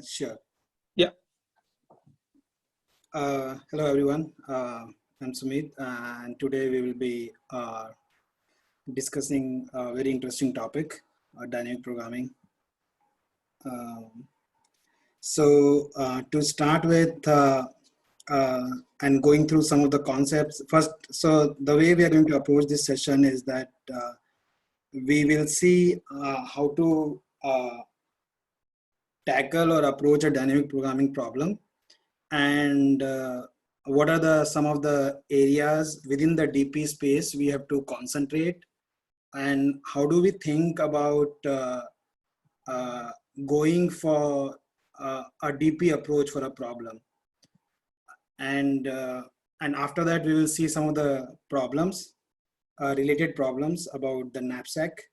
Sure. Yeah. Hello, everyone. I'm Sumeet, and today we will be discussing a very interesting topic, dynamic programming. To start with, and going through some of the concepts first. So the way we are going to approach this session is that we will see how to tackle or approach a dynamic programming problem, and what are the some of the areas within the DP space we have to concentrate, and how do we think about uh, going for a DP approach for a problem, and after that we will see some of the problems, related problems about the knapsack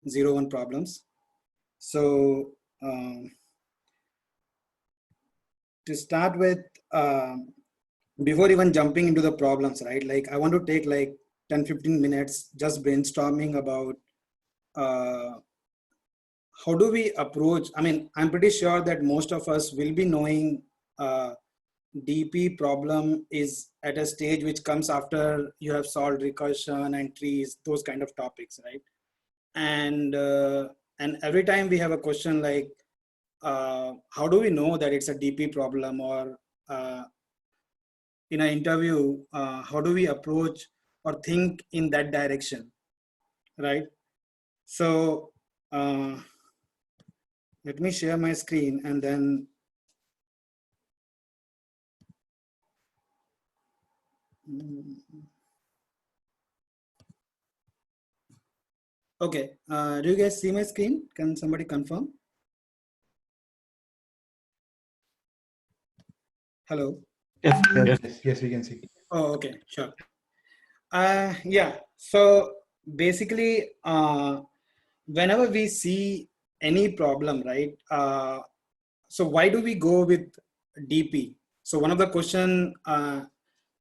01 problems. So to start with, before even jumping into the problems, right, like I want to take like 10-15 minutes just brainstorming about how do we approach. I mean, I'm pretty sure that most of us will be knowing DP problem is at a stage which comes after you have solved recursion and trees, those kind of topics, right? And every time we have a question like how do we know that it's a DP problem, or in an interview, how do we approach or think in that direction, right? So let me share my screen and then okay. Do you guys see my screen? Can somebody confirm? Hello? Yes, we can see. Oh, okay, sure. Yeah, so basically, whenever we see any problem, right? So why do we go with DP? So one of the question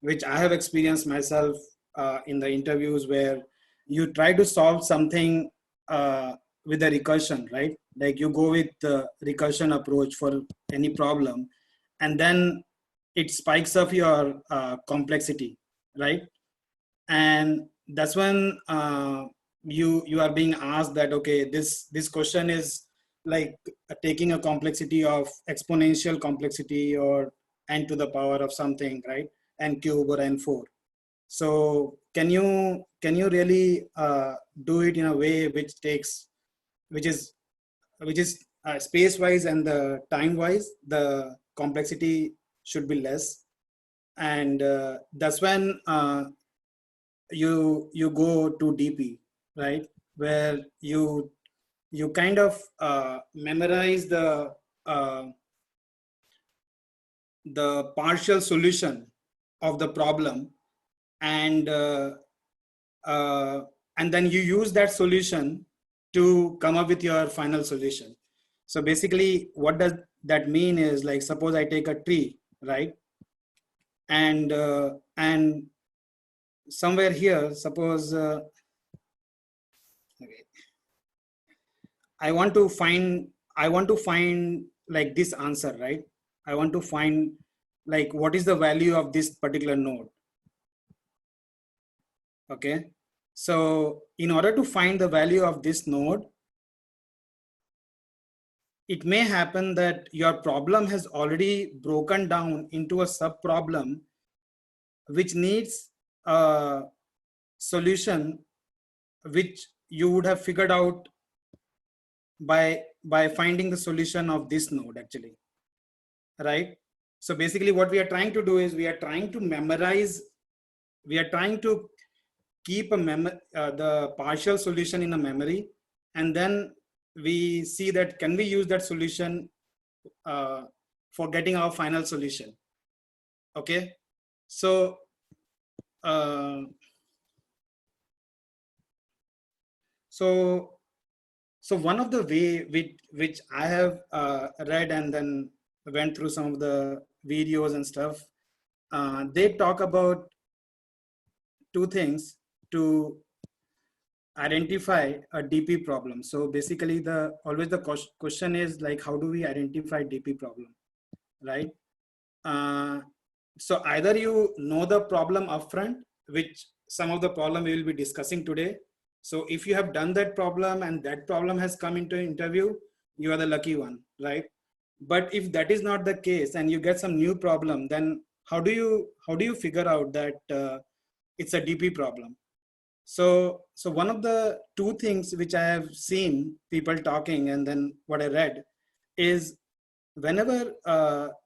which I have experienced myself in the interviews, where you try to solve something with a recursion, right? Like you go with the recursion approach for any problem, and then it spikes up your complexity, right? And that's when you are being asked that, okay, this question is like taking a complexity of exponential complexity or n to the power of something, right? N cube or n4. So can you really do it in a way which takes, which is space wise and the time wise, the complexity should be less. And that's when you go to DP, right? Where you kind of memorize uh, the partial solution of the problem, and and then you use that solution to come up with your final solution. So basically, what does that mean is, like, suppose I take a tree, right? And somewhere here, suppose okay, I want to find like this answer, right? I want to find like what is the value of this particular node. Okay. So in order to find the value of this node, it may happen that your problem has already broken down into a sub problem which needs a solution which you would have figured out by finding the solution of this node, actually, right? So basically what we are trying to do is we are trying to memorize, we are trying to keep the partial solution in a memory, and then we see that can we use that solution for getting our final solution. Okay. So so one of the way which I have read and then went through some of the videos and stuff, they talk about two things to identify a DP problem. So basically always the question is like, how do we identify DP problem, right? So either you know the problem upfront, which some of the problem we will be discussing today. So if you have done that problem and that problem has come into an interview, you are the lucky one, right? But if that is not the case and you get some new problem, then how do you figure out that it's a DP problem? So one of the two things which I have seen people talking and then what I read is whenever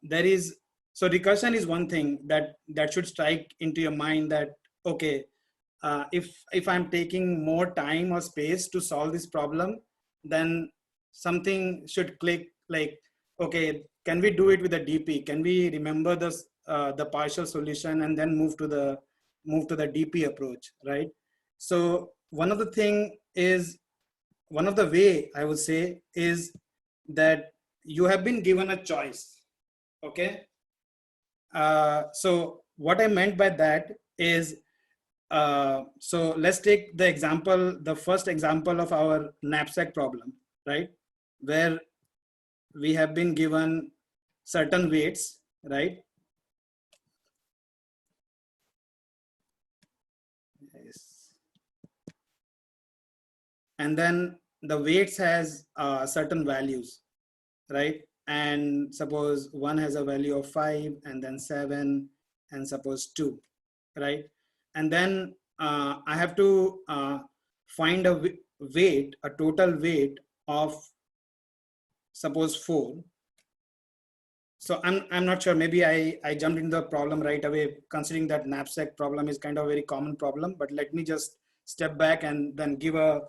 there is, so recursion is one thing that should strike into your mind that, okay, if I'm taking more time or space to solve this problem, then something should click like, okay, can we do it with a DP? Can we remember the partial solution and then move to the DP approach, right? So one of the thing is, one of the way I would say is that you have been given a choice. Okay. So what I meant by that is, so let's take the first example of our knapsack problem, right? Where we have been given certain weights, right? Yes. And then the weights has certain values, right? And suppose one has a value of 5 and then 7 and suppose 2, right? And then I have to find a weight, a total weight of suppose 4. So I'm not sure, maybe I jumped into the problem right away, considering that knapsack problem is kind of a very common problem, but let me just step back and then give a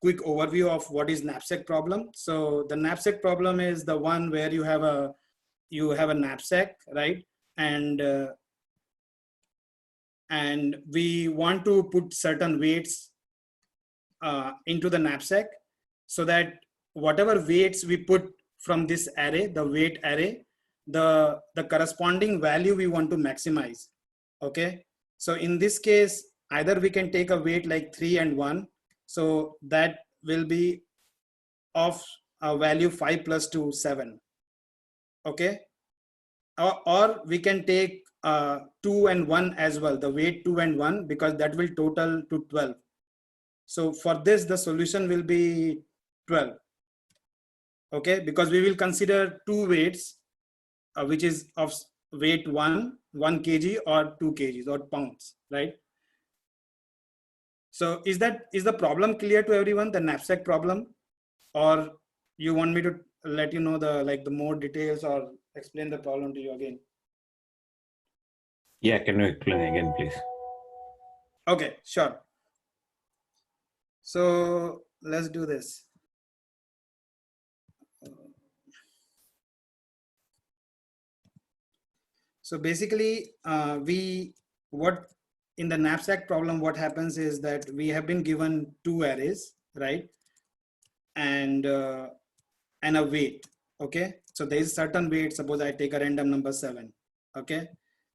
quick overview of what is knapsack problem. So the knapsack problem is the one where you have a knapsack, right? And we want to put certain weights into the knapsack, so that whatever weights we put from this array, the weight array, the corresponding value we want to maximize. Okay. So in this case, either we can take a weight like 3 and 1. So that will be of a value 5 plus 2, 7. Okay. Or we can take 2 and 1 as well, the weight 2 and 1, because that will total to 12. So for this, the solution will be 12. Okay, because we will consider two weights, which is of weight 1 kg or 2 kgs or pounds, right? So is the problem clear to everyone, the knapsack problem, or you want me to let you know the more details or explain the problem to you again? Yeah, can you explain again, please? Okay, sure. So let's do this. So basically, in the knapsack problem, what happens is that we have been given two arrays, right? And a weight. Okay. So there is certain weight. Suppose I take a random number 7. Okay.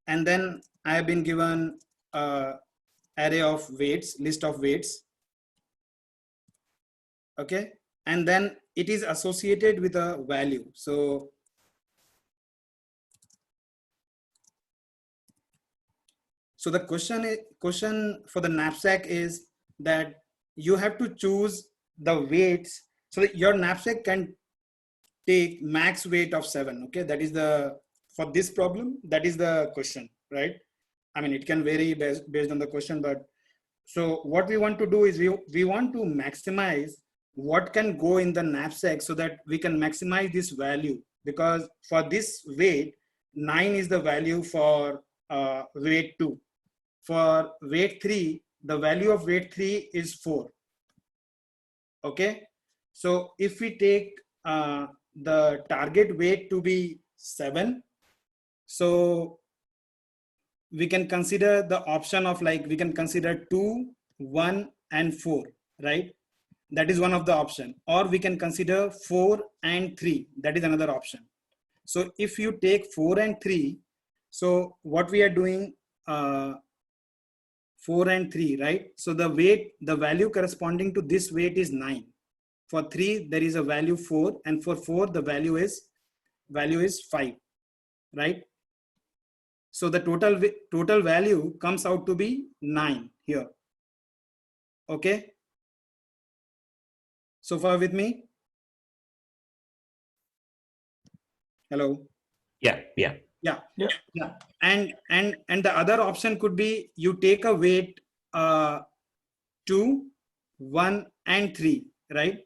And then I have been given array of weights, list of weights. Okay. And then it is associated with a value. So the question for the knapsack is that you have to choose the weights so that your knapsack can take max weight of 7. Okay, that is for this problem, that is the question, right? I mean, it can vary based on the question, but so what we want to do is we want to maximize what can go in the knapsack so that we can maximize this value, because for this weight, 9 is the value for weight 2. For weight 3, the value of weight 3 is 4. Okay. So if we take the target weight to be 7, so we can consider the option of we can consider 2, 1 and 4, right? That is one of the option. Or we can consider 4 and 3. That is another option. So if you take 4 and 3, so what we are doing, 4 and 3, right? So the weight, the value corresponding to this weight is 9. For 3, there is a value 4, and for 4, the value is 5, right? So the total value comes out to be 9 here. Okay. So far with me? Hello. Yeah. And the other option could be you take a weight 2, 1 and 3, right?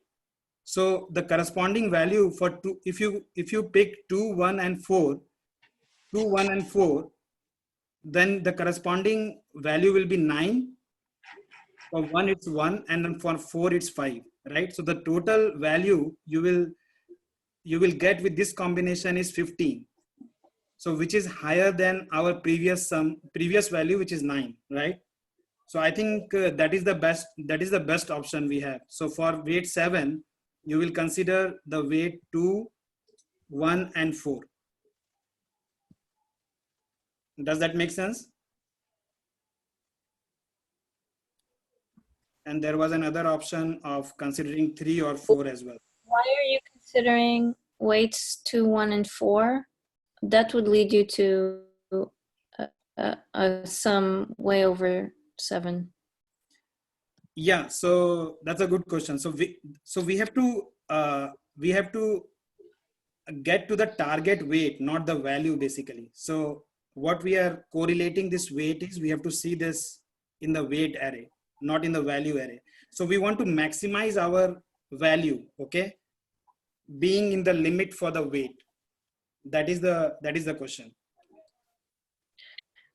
So the corresponding value for 2, if you pick 2, 1 and 4, 2, 1 and 4, then the corresponding value will be 9. For 1 it's 1, and then for 4 it's 5, right? So the total value you will get with this combination is 15. So which is higher than our previous value, which is 9, right? So I think that is the best option we have. So for weight 7, you will consider the weight 2, 1 and 4. Does that make sense? And there was another option of considering 3 or 4 as well. Why are you considering weights 2, 1, and 4? That would lead you to a sum way over 7. Yeah, so that's a good question. So we have to get to the target weight, not the value basically. So what we are correlating this weight is we have to see this in the weight array, not in the value array. So we want to maximize our value, okay, being in the limit for the weight. That is the question.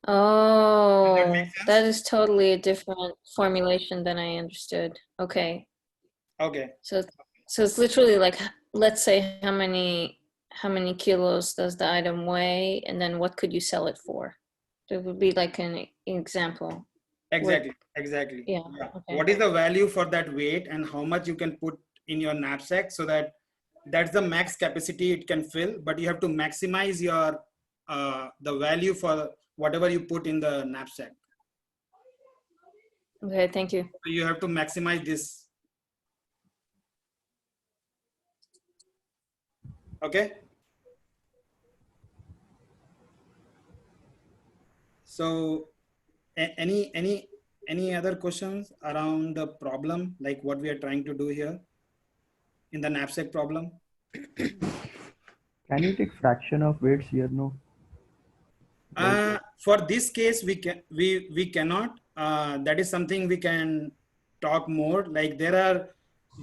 Oh, that is totally a different formulation than I understood. Okay. Okay. So it's literally like, let's say how many kilos does the item weigh, and then what could you sell it for? It would be like an example. Exactly. Yeah. Okay. What is the value for that weight and how much you can put in your knapsack, so that's the max capacity it can fill, but you have to maximize your the value for whatever you put in the knapsack. Okay, thank you. So you have to maximize this. Okay. So any other questions around the problem, like what we are trying to do here in the knapsack problem? Can you take fraction of weights here? No. For this case, we cannot. That is something we can talk more. Like there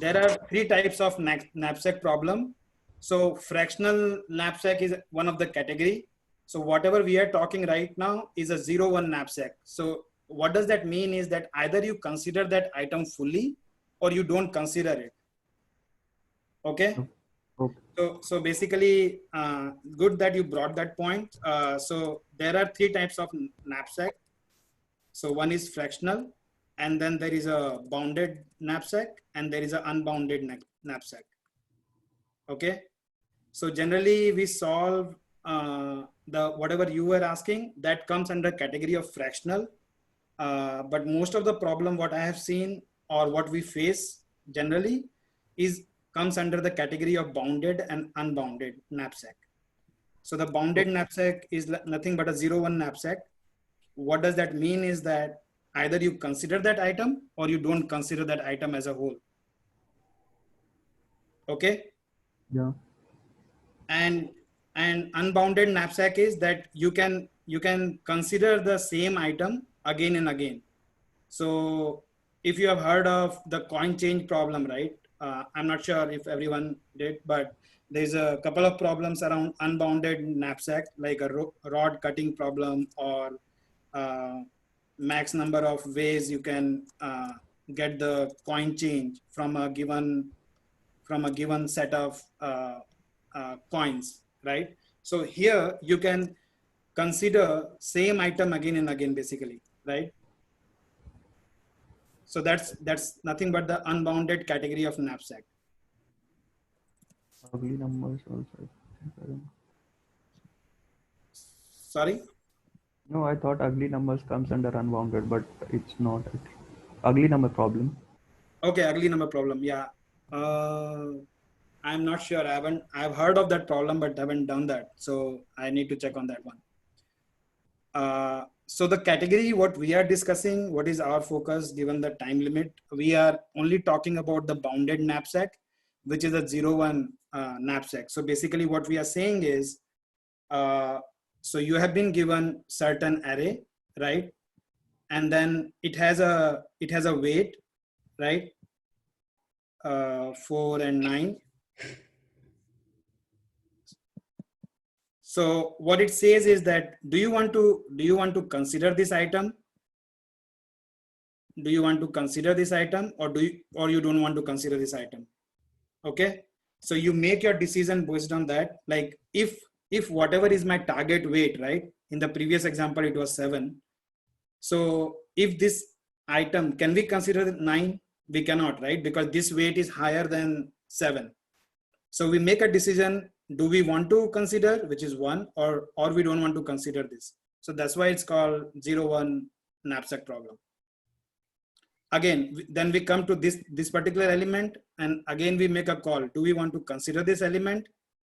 are 3 types of knapsack problem. So fractional knapsack is one of the category. So whatever we are talking right now is a 0-1 knapsack. So what does that mean is that either you consider that item fully or you don't consider it. Okay. Okay. So basically, good that you brought that point. So there are 3 types of knapsack. So one is fractional, and then there is a bounded knapsack, and there is an unbounded knapsack. Okay. So generally we solve the whatever you were asking, that comes under category of fractional. But most of the problem what I have seen or what we face generally comes under the category of bounded and unbounded knapsack. So the bounded knapsack is nothing but a 0-1 knapsack. What does that mean is that either you consider that item or you don't consider that item as a whole. Okay. Yeah. And unbounded knapsack is that you can consider the same item again and again. So if you have heard of the coin change problem, right? I'm not sure if everyone did, but there's a couple of problems around unbounded knapsack, like a rod cutting problem or max number of ways you can get the coin change from a given set of coins, right? So here you can consider same item again and again, basically, right? So that's nothing but the unbounded category of knapsack. Ugly numbers also. Sorry? No, I thought ugly numbers comes under unbounded, but it's not. Ugly number problem. Okay, ugly number problem. Yeah. Uh, I'm not sure. I've heard of that problem, but haven't done that. So I need to check on that one. So the category, what we are discussing, what is our focus given the time limit? We are only talking about the bounded knapsack, which is a 0, 1 knapsack. So basically what we are saying is, so you have been given certain array, right? And then it has a weight, right? 4 and 9. So what it says is that, do you want to consider this item? Do you want to consider this item, or you don't want to consider this item? Okay. So you make your decision based on that. Like if whatever is my target weight, right? In the previous example, it was 7. So if this item, can we consider 9? We cannot, right? Because this weight is higher than 7. So we make a decision, do we want to consider, which is 1, or we don't want to consider this. So that's why it's called 0, 1 knapsack problem. Again, then we come to this particular element, and again we make a call. Do we want to consider this element,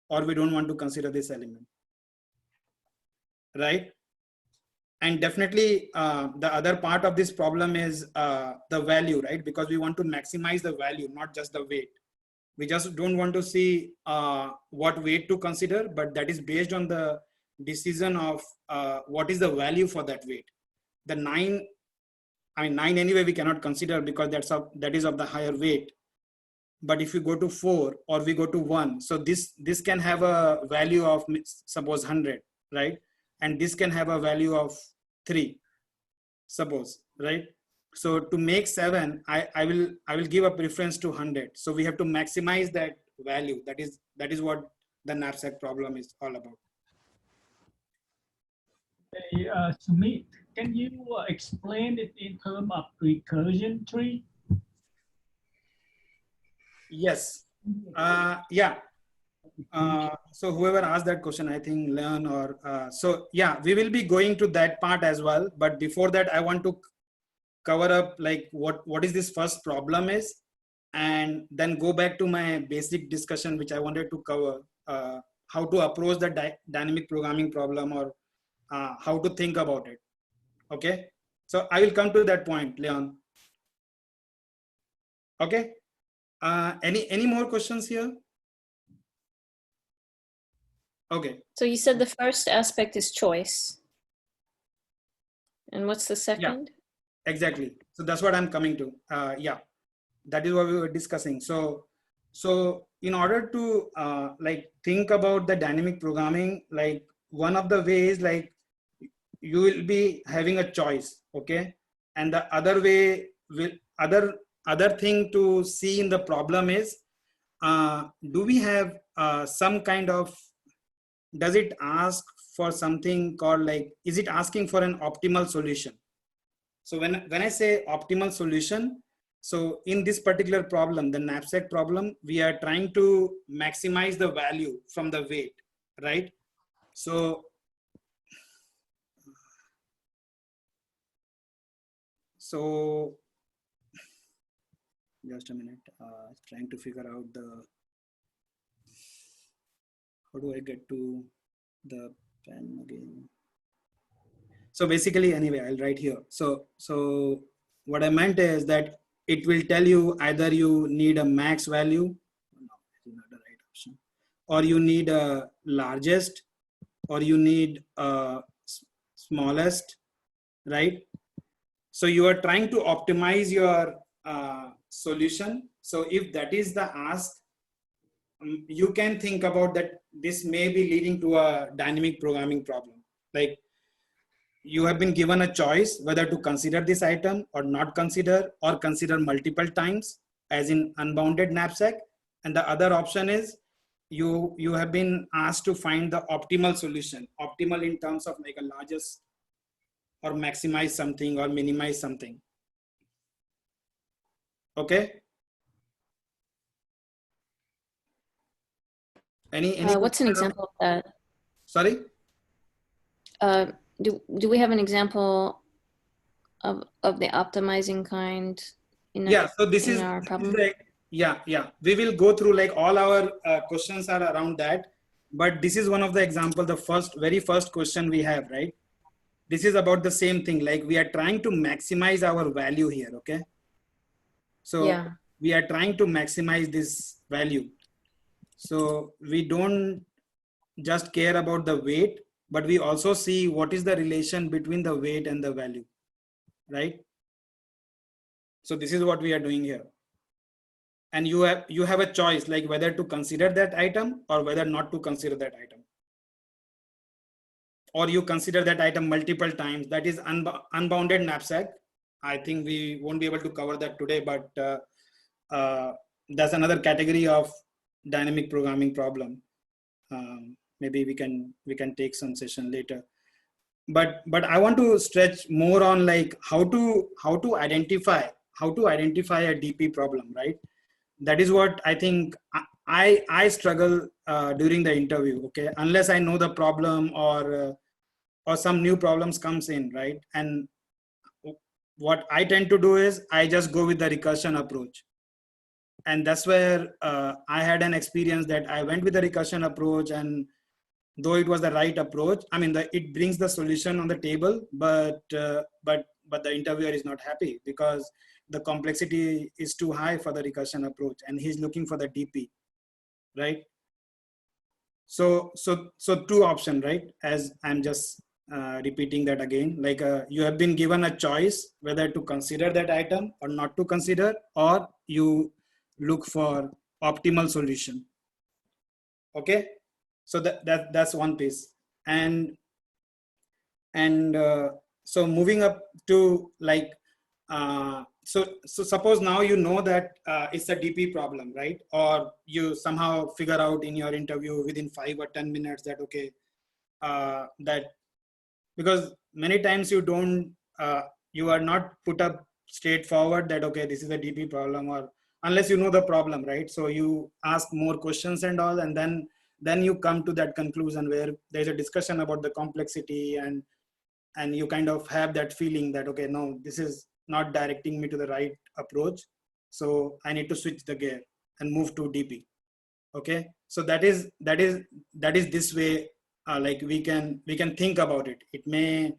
or we don't want to consider this element, right? And definitely the other part of this problem is the value, right? Because we want to maximize the value, not just the weight. We just don't want to see what weight to consider, but that is based on the decision of what is the value for that weight. The 9, I mean 9 anyway we cannot consider because that is of the higher weight. But if we go to 4 or we go to 1, so this can have a value of suppose 100, right? And this can have a value of 3, suppose, right? So to make 7, I will give a preference to 100. So we have to maximize that value. That is what the knapsack problem is all about. Hey, Sumeet, can you explain it in terms of recursion tree? Yes. Yeah. So whoever asked that question, I think Leon or so yeah, we will be going to that part as well. But before that, I want to cover up like what is this first problem is, and then go back to my basic discussion which I wanted to cover, how to approach the dynamic programming problem, or how to think about it. Okay, so I will come to that point, Leon. Okay, any more questions here? Okay, So you said the first aspect is choice. And what's the second? exactly. So that's what I'm coming to. Yeah, that is what we were discussing. So in order to like think about the dynamic programming, like one of the ways, like you will be having a choice, okay? And the other way will other thing to see in the problem is, do we have some kind of, does it ask for something called, like, is it asking for an optimal solution? So when I say optimal solution, so in this particular problem, the knapsack problem, we are trying to maximize the value from the weight, right? So just a minute, trying to figure out how do I get to the pen again? So basically, anyway, I'll write here. So what I meant is that it will tell you either you need a max value, no, it's not the right option, or you need a largest, or you need a smallest, right? So you are trying to optimize your solution. So if that is the ask, you can think about that this may be leading to a dynamic programming problem. Like, you have been given a choice whether to consider this item or not consider, or consider multiple times, as in unbounded knapsack. And the other option is you have been asked to find the optimal solution, optimal in terms of like a largest, or maximize something, or minimize something. Okay. Any What's an example of that? Sorry. do we have an example of the optimizing kind in, Yeah, so this in is our problem? like, yeah, we will go through like all our questions are around that, but this is one of the example, the very first question we have, right? This is about the same thing, like we are trying to maximize our value here. Okay, so Yeah. we are trying to maximize this value, so we don't just care about the weight, but we also see what is the relation between the weight and the value, right? So this is what we are doing here, and you have a choice, like whether to consider that item or whether not to consider that item, or you consider that item multiple times. That is unbounded knapsack. I think we won't be able to cover that today, but that's another category of dynamic programming problem. Maybe we can take some session later, but I want to stretch more on like how to identify a DP problem, right? That is what I think I struggle during the interview. Okay, unless I know the problem, or some new problems comes in, right? And what I tend to do is I just go with the recursion approach, and that's where I had an experience that I went with the recursion approach, and though it was the right approach, I mean, it brings the solution on the table, but the interviewer is not happy because the complexity is too high for the recursion approach, and he's looking for the DP, right? So two option, right? As I'm just repeating that again, like you have been given a choice whether to consider that item or not to consider, or you look for optimal solution. Okay, so that's one piece. And so moving up to like so suppose now you know that it's a DP problem, right? Or you somehow figure out in your interview within 5 or 10 minutes that okay, that because many times you are not put up straightforward that okay, this is a DP problem, or unless you know the problem, right? So you ask more questions and all, and then you come to that conclusion where there's a discussion about the complexity, and you kind of have that feeling that okay, no, this is not directing me to the right approach, so I need to switch the gear and move to DP. Okay, so that is this way. Like we can think about it. It may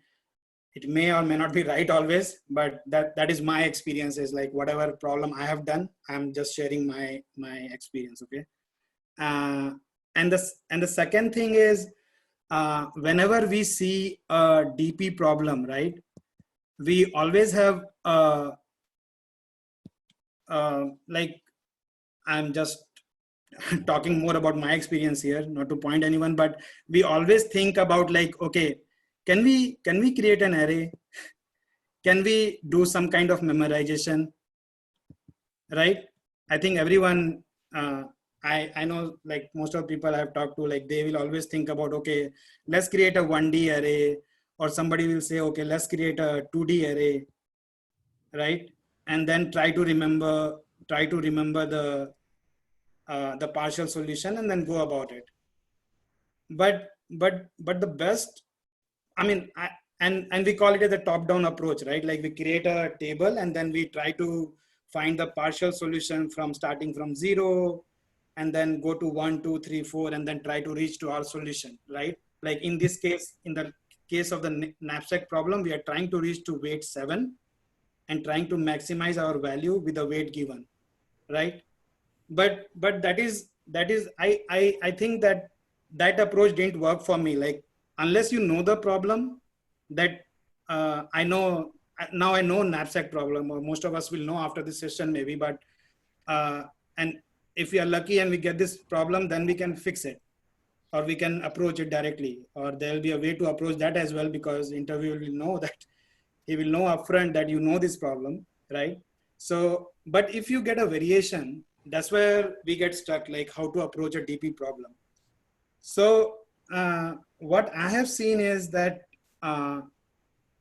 or may not be right always, but that is my experience. Is like whatever problem I have done, I'm just sharing my experience. Okay, uh, and the second thing is, whenever we see a DP problem, right, we always have like I'm just talking more about my experience here, not to point anyone, but we always think about like, okay, can we create an array? Can we do some kind of memorization, right? I think everyone, I know like most of people I've talked to, like they will always think about, okay, let's create a 1D array, or somebody will say, okay, let's create a 2D array, right? And then try to remember the partial solution and then go about it. But the best, I mean, and we call it as a top-down approach, right? Like we create a table and then we try to find the partial solution from starting from 0, and then go to 1, 2, 3, 4, and then try to reach to our solution, right? Like in this case, in the case of the knapsack problem, we are trying to reach to weight 7 and trying to maximize our value with the weight given, right? But I think that approach didn't work for me. Like unless you know the problem, that I know now, I know knapsack problem, or most of us will know after this session maybe, but and if we are lucky and we get this problem, then we can fix it, or we can approach it directly, or there will be a way to approach that as well, because interviewer will know that he will know upfront that you know this problem, right? So but if you get a variation, that's where we get stuck, like how to approach a DP problem. So what I have seen is that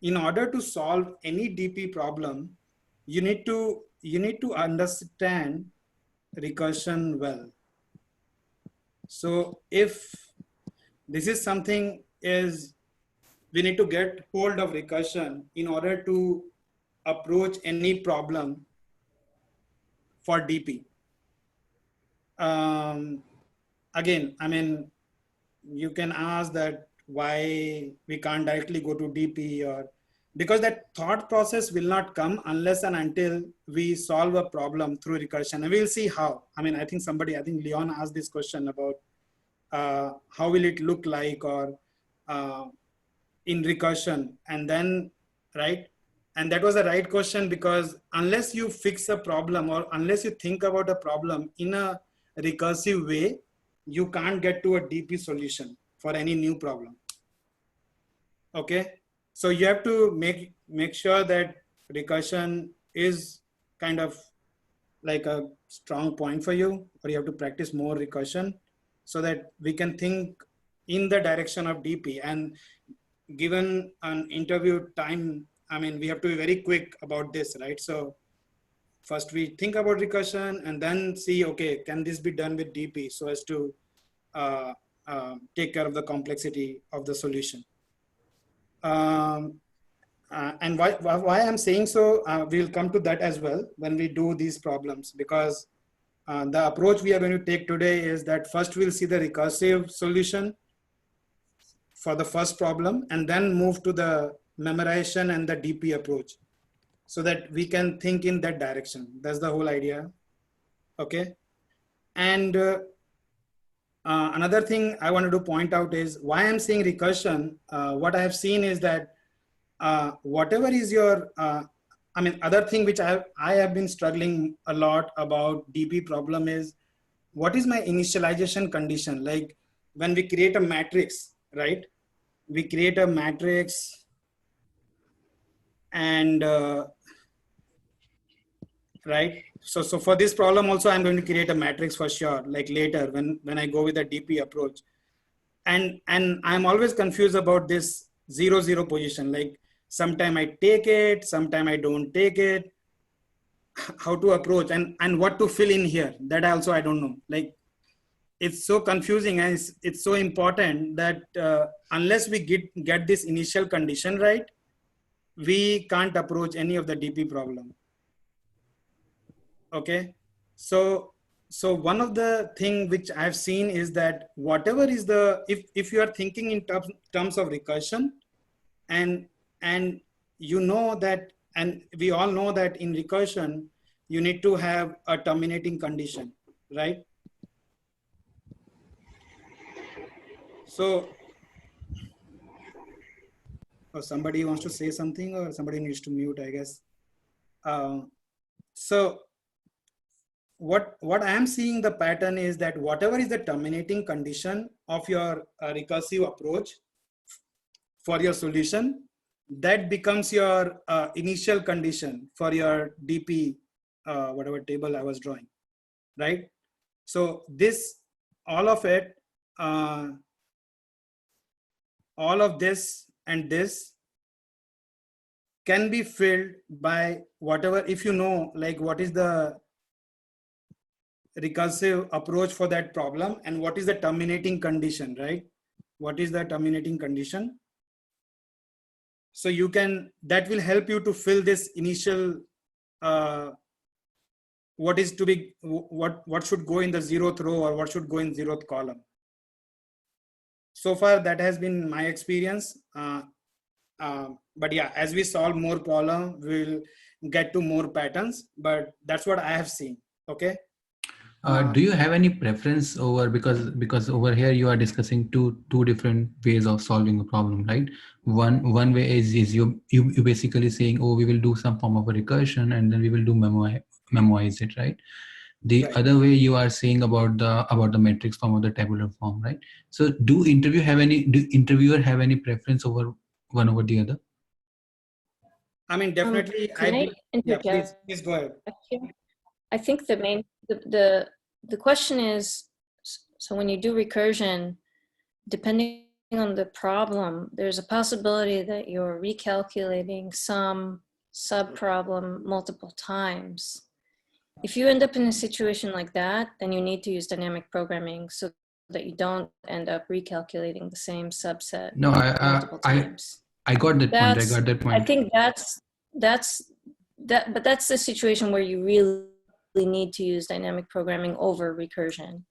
in order to solve any DP problem, you need to understand recursion well. So if this is something is we need to get hold of recursion in order to approach any problem for DP. Again, I mean, you can ask that why we can't directly go to DP, or because that thought process will not come unless and until we solve a problem through recursion. And we'll see how. I mean, I think Leon asked this question about how will it look like, or in recursion, and then, right? And that was the right question, because unless you fix a problem, or unless you think about a problem in a recursive way, you can't get to a DP solution for any new problem. Okay, so you have to make sure that recursion is kind of like a strong point for you, or you have to practice more recursion so that we can think in the direction of DP. And given an interview time, I mean, we have to be very quick about this, right? So first we think about recursion and then see, okay, can this be done with DP so as to take care of the complexity of the solution. And why I'm saying so, we'll come to that as well when we do these problems, because the approach we are going to take today is that first we'll see the recursive solution for the first problem, and then move to the memorization and the DP approach, so that we can think in that direction. That's the whole idea. Okay. And another thing I wanted to point out is why I'm saying recursion. What I have seen is that whatever is your, I mean, other thing which I have been struggling a lot about DP problem is, what is my initialization condition? Like when we create a matrix, right? We create a matrix, and right. So for this problem also, I'm going to create a matrix for sure, like later when I go with the DP approach. And I'm always confused about this 0, 0 position. Like sometime I take it, sometime I don't take it, how to approach, and what to fill in here. That also I don't know. Like it's so confusing, and it's so important that unless we get this initial condition right, we can't approach any of the DP problem. Okay, so one of the thing which I've seen is that whatever is the, if you are thinking in terms of recursion, and you know that, and we all know that in recursion you need to have a terminating condition, right? So somebody wants to say something, or somebody needs to mute, I guess. So what I am seeing the pattern is that whatever is the terminating condition of your recursive approach for your solution, that becomes your initial condition for your DP, whatever table I was drawing, right? So this, all of it, all of this and this can be filled by whatever, if you know, like what is the recursive approach for that problem and what is the terminating condition, right? What is the terminating condition? So you can, that will help you to fill this initial, what is to be, what should go in the 0th row, or what should go in 0th column. So far that has been my experience. But yeah, as we solve more problem, we'll get to more patterns, but that's what I have seen. Okay. Do you have any preference over, because over here you are discussing two different ways of solving a problem, right? One way is you basically saying, oh, we will do some form of a recursion and then we will do memorize it, right? The Right. other way you are saying about the matrix form or the tabular form, right? So do interviewer have any preference over one over the other? I mean, definitely. Yeah, please go ahead. I think the question is, so when you do recursion, depending on the problem, there's a possibility that you're recalculating some sub-problem multiple times. If you end up in a situation like that, then you need to use dynamic programming so that you don't end up recalculating the same subset multiple times. I got that point. I That's, got that I point. think but that's the situation where you really need to use dynamic programming over recursion.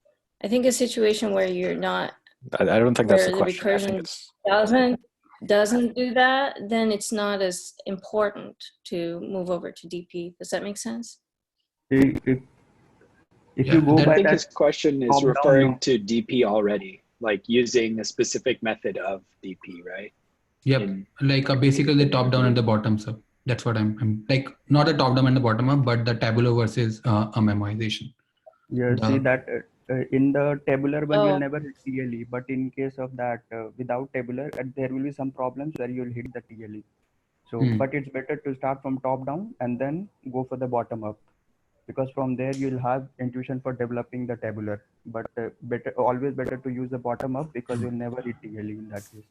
I think a situation where you're not, I don't think that's where the the question. I think recursion it's doesn't do that, then it's not as important to move over to DP. Does that make sense? If Yeah, you go that- by I think that his question is top-down, referring no. to DP already, like using a specific method of DP, right? Yep, In- like basically the top down and the bottoms up. That's what I'm like, not the top down and the bottom up, but the tabular versus a memorization. Yeah, The- see that in the tabular one Oh. you'll never hit TLE, but in case of that without tabular, there will be some problems where you'll hit the TLE. So, but it's better to start from top down and then go for the bottom up, because from there you'll have intuition for developing the tabular. But always better to use the bottom up, because you'll never hit TLE in that case.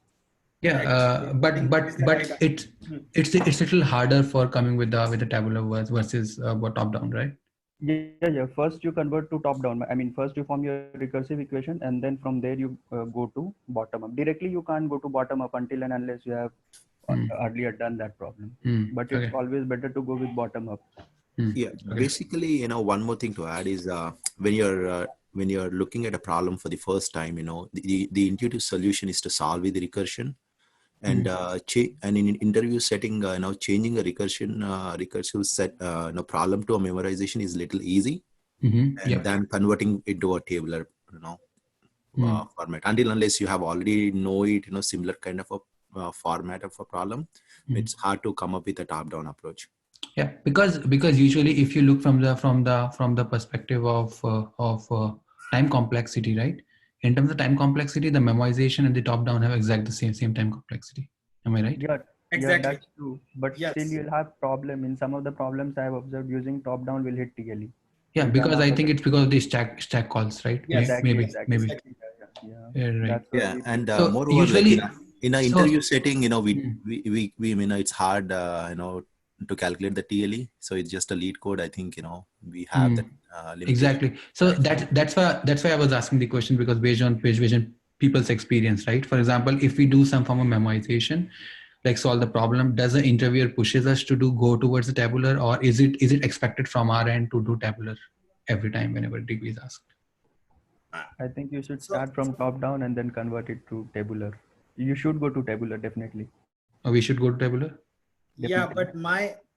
Yeah, but it's a little harder for coming with the tabular versus top down, right? Yeah. First you convert to top down. I mean, first you form your recursive equation, and then from there you go to bottom up. Directly you can't go to bottom up until and unless you have earlier done that problem. But it's always better to go with bottom up. Yeah, basically, one more thing to add is when you're looking at a problem for the first time, the intuitive solution is to solve with the recursion, and and in an interview setting, changing a recursive set problem to a memorization is little easy, and then converting it to a tabular format. Until unless you have already know it, similar kind of a format of a problem, it's hard to come up with a top-down approach. Yeah, because usually if you look from the perspective of time complexity, right? In terms of time complexity, the memorization and the top down have exactly the same time complexity. Am I right? Yeah, Exactly. that's true. But Yes. still you'll have problem in some of the problems I have observed. Using top down will hit TLE. Yeah, For because I example, think it's because of the stack calls, right? Yes. Maybe. Exactly. Yeah, Right. that's what Yeah, we and So moreover, usually- like in an interview setting, we it's hard, to calculate the TLE. So it's just a lead code. I think we have that limitation. Exactly. So that's why I was asking the question, because based on people's experience, right? For example, if we do some form of memorization, like solve the problem, does the interviewer pushes us to go towards the tabular, or is it expected from our end to do tabular every time whenever DP is asked? I think you should start from top down and then convert it to tabular. You should go to tabular, definitely. Or we should go to tabular? Yeah, Definitely.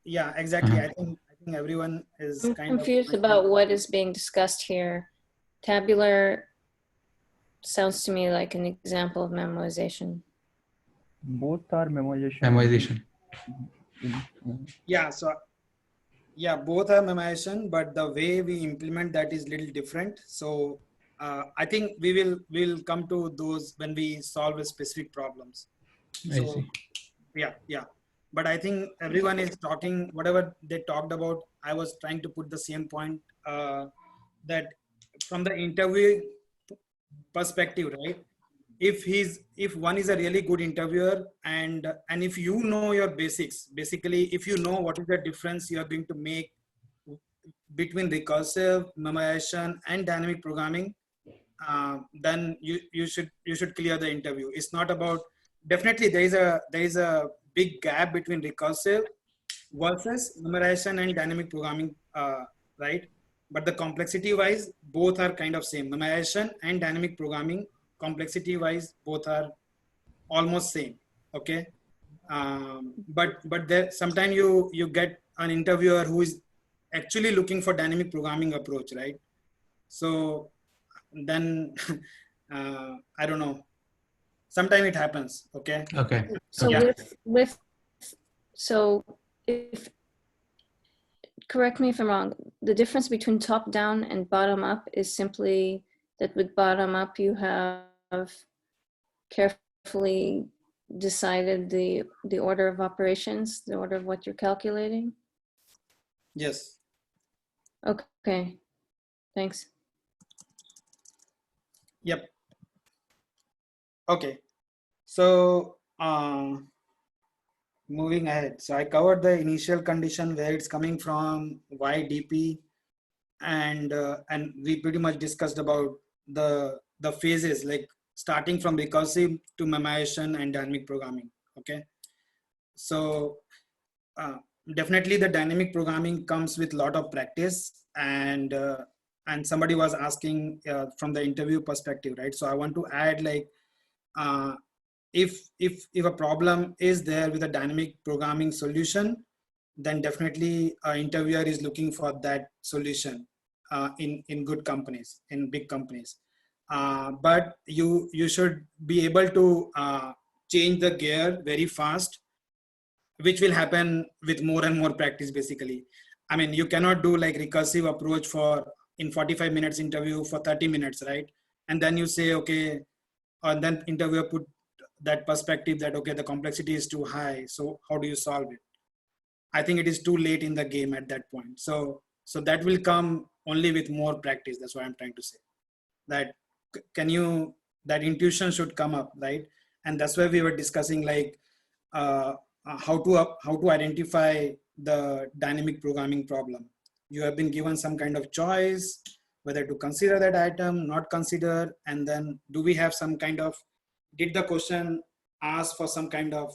but exactly. I think everyone is I'm kind of confused about what is being discussed here. Tabular sounds to me like an example of memorization. Both are memorization. Memorization. Yeah, so yeah, both are memorization, but the way we implement that is little different. So I think we'll come to those when we solve a specific problems. I So see. yeah. But I think everyone is talking, whatever they talked about, I was trying to put the same point, that from the interview perspective, right? If one is a really good interviewer, and if you know your basics, basically, if you know what is the difference you are going to make between recursive, memorization, and dynamic programming, then you should clear the interview. It's not about, definitely there is a big gap between recursive versus memorization and dynamic programming, right? But the complexity wise, both are kind of same. Memorization and dynamic programming, complexity wise, both are almost same. Okay. But there sometimes you get an interviewer who is actually looking for dynamic programming approach, right? So then I don't know, sometimes it happens. Okay. So Yeah. so if, correct me if I'm wrong, the difference between top down and bottom up is simply that with bottom up you have carefully decided the order of operations, the order of what you're calculating? Yes. Okay, thanks. Yep. Okay. So moving ahead. So I covered the initial condition, where it's coming from, why DP, and we pretty much discussed about the phases, like starting from recursive to memorization and dynamic programming. Okay. So definitely the dynamic programming comes with a lot of practice, and somebody was asking from the interview perspective, right? So I want to add, like, if a problem is there with a dynamic programming solution, then definitely an interviewer is looking for that solution in good companies, in big companies. But you should be able to change the gear very fast, which will happen with more and more practice, basically. I mean, you cannot do like recursive approach for in 45 minutes interview for 30 minutes, right? And then you say, okay, and then interviewer put that perspective that, okay, the complexity is too high, so how do you solve it? I think it is too late in the game at that point. So that will come only with more practice. That's what I'm trying to say. That that intuition should come up, right? And that's why we were discussing, like, how to identify the dynamic programming problem. You have been given some kind of choice, whether to consider that item, not consider, and then do we have some kind of, did the question ask for some kind of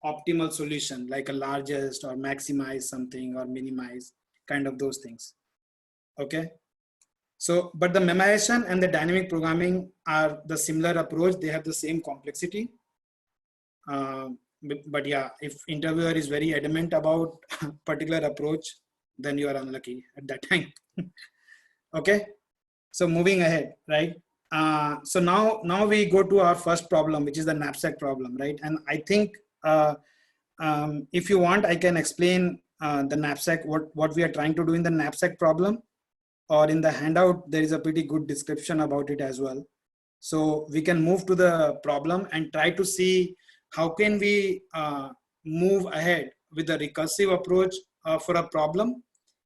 optimal solution, like a largest or maximize something or minimize, kind of those things. Okay. So, but the memorization and the dynamic programming are the similar approach. They have the same complexity. But yeah, if interviewer is very adamant about particular approach, then you are unlucky at that time. Okay. So moving ahead, right? So now we go to our first problem, which is the knapsack problem, right? And I think if you want, I can explain the knapsack, what we are trying to do in the knapsack problem, or in the handout, there is a pretty good description about it as well. So we can move to the problem and try to see how can we move ahead with the recursive approach for a problem,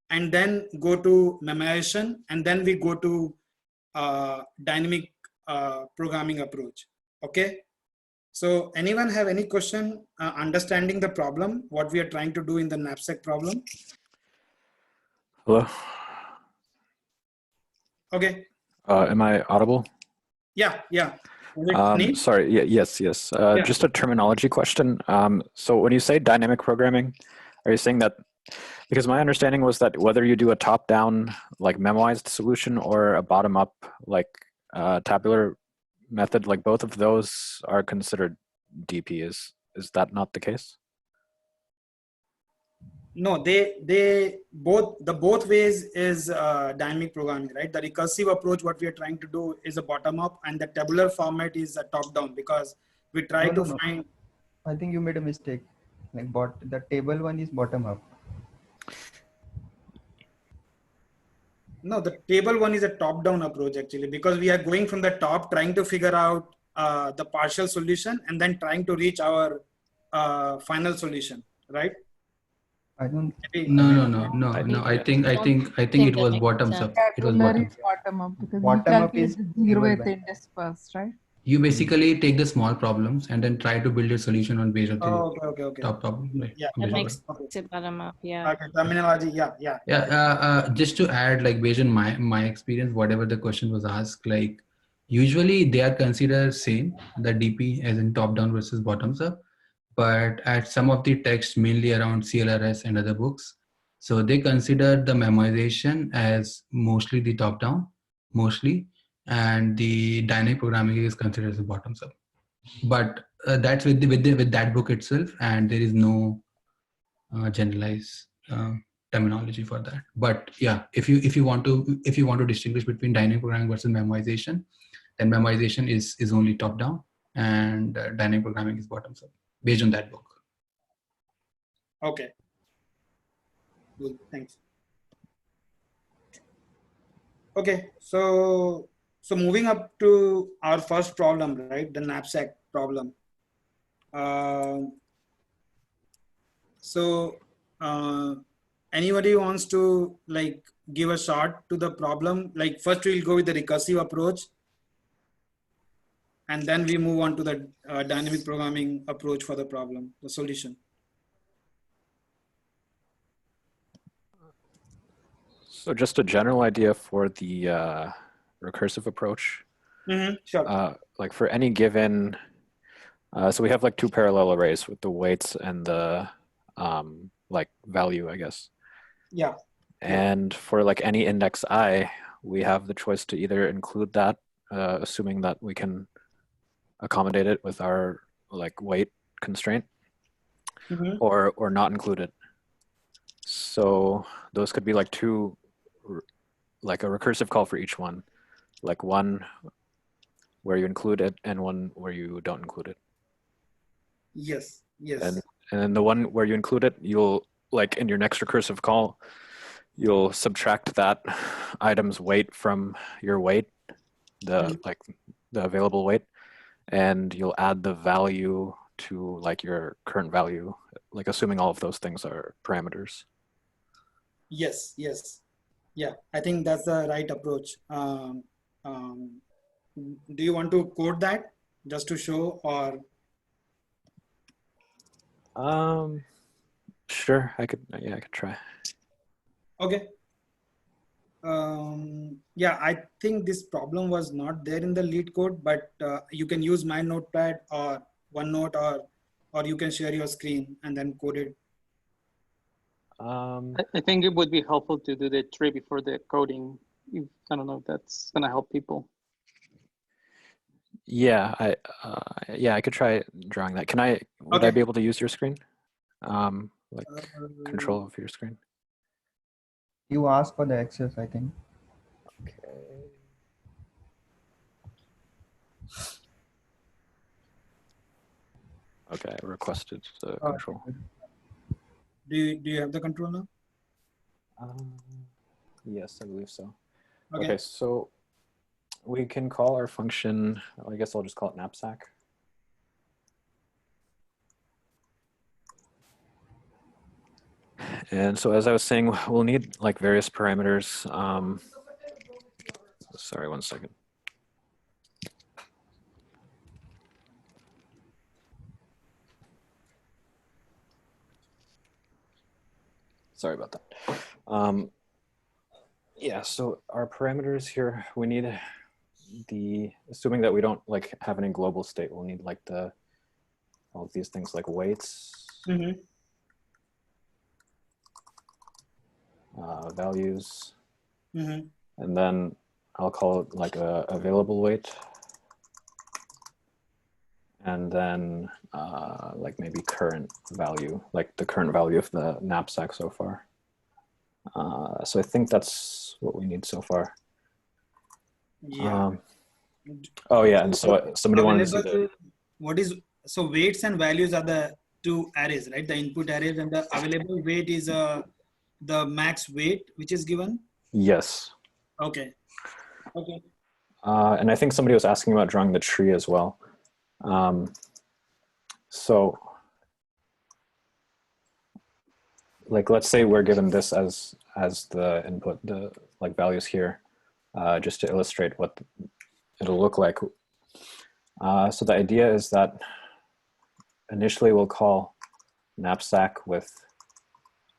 and then go to memorization, and then we go to dynamic programming approach. Okay. So anyone have any question understanding the problem, what we are trying to do in the knapsack problem? Hello. Okay. Am I audible? Yeah. Sorry. Yes. Yeah. Just a terminology question. So when you say dynamic programming, are you saying that, because my understanding was that whether you do a top-down like memoized solution or a bottom-up like tabular method, like both of those are considered DP. Is that not the case? No, they both ways is dynamic programming, right? The recursive approach, what we are trying to do, is a bottom up, and the tabular format is a top down, because we try to find. I think you made a mistake. Like the table one is bottom up. No, the table one is a top down approach, actually, because we are going from the top, trying to figure out the partial solution, and then trying to reach our final solution, right? I don't. No. I think it was bottoms up. It was bottom. Bottom up, because Bottom you up is calculate the zeroth table index first, right? You basically take the small problems and then try to build a solution on based on the Okay. top problem. Right? Yeah, That makes it bottom up. Yeah. okay. Terminology. Yeah. Just to add, like based on my experience, whatever the question was asked, like usually they are considered same, the DP as in top down versus bottoms up, but at some of the texts, mainly around CLRS and other books, so they consider the memorization as mostly the top down, and the dynamic programming is considered as the bottoms up. But that's with that book itself, and there is no generalized terminology for that. But yeah, if you want to distinguish between dynamic programming versus memorization, then memorization is only top down, and dynamic programming is bottoms up based on that book. Okay. Good. Thanks. Okay. So moving up to our first problem, right? The knapsack problem. Anybody wants to like give a shot to the problem? Like first we'll go with the recursive approach, and then we move on to the dynamic programming approach for the problem, the solution. So just a general idea for the recursive approach. Sure. Like for any given So we have like two parallel arrays with the weights and the like value, I guess. Yeah. And for like any index I, we have the choice to either include that, assuming that we can accommodate it with our like weight constraint, or not include it. So those could be like two, like a recursive call for each one, like one where you include it and one where you don't include it. Yes. Yes. And then the one where you include it, you'll like in your next recursive call, you'll subtract that item's weight from your weight, the like the available weight, and you'll add the value to like your current value, like assuming all of those things are parameters. Yes. Yes. Yeah. I think that's the right approach. Do you want to code that just to show, or? Sure, I could try. Okay. Yeah, I think this problem was not there in the lead code, but you can use my notepad or OneNote, or you can share your screen and then code it. I think it would be helpful to do the tree before the coding. I don't know if that's gonna help people. Yeah, I could try drawing that. Would I be able to use your screen? Like control of your screen? You asked for the access, I think. Okay. Okay, I requested the control. Do you have the control now? Yes, I believe so. Okay, so we can call our function, I guess I'll just call it knapsack. And so as I was saying, we'll need like various parameters. Sorry, one second. Sorry about that. Yeah, so our parameters here, we need assuming that we don't like have any global state, we'll need like all of these things like weights, values, and then I'll call it like a available weight, and then like maybe current value, like the current value of the knapsack so far. So I think that's what we need so far. Yeah. Oh yeah, and so somebody wanted to see so weights and values are the two arrays, right? The input arrays, and the available weight is the max weight which is given. Yes. Okay. Okay. And I think somebody was asking about drawing the tree as well. So like, let's say we're given this as the input, the like values here, just to illustrate what it'll look like. So the idea is that initially we'll call knapsack with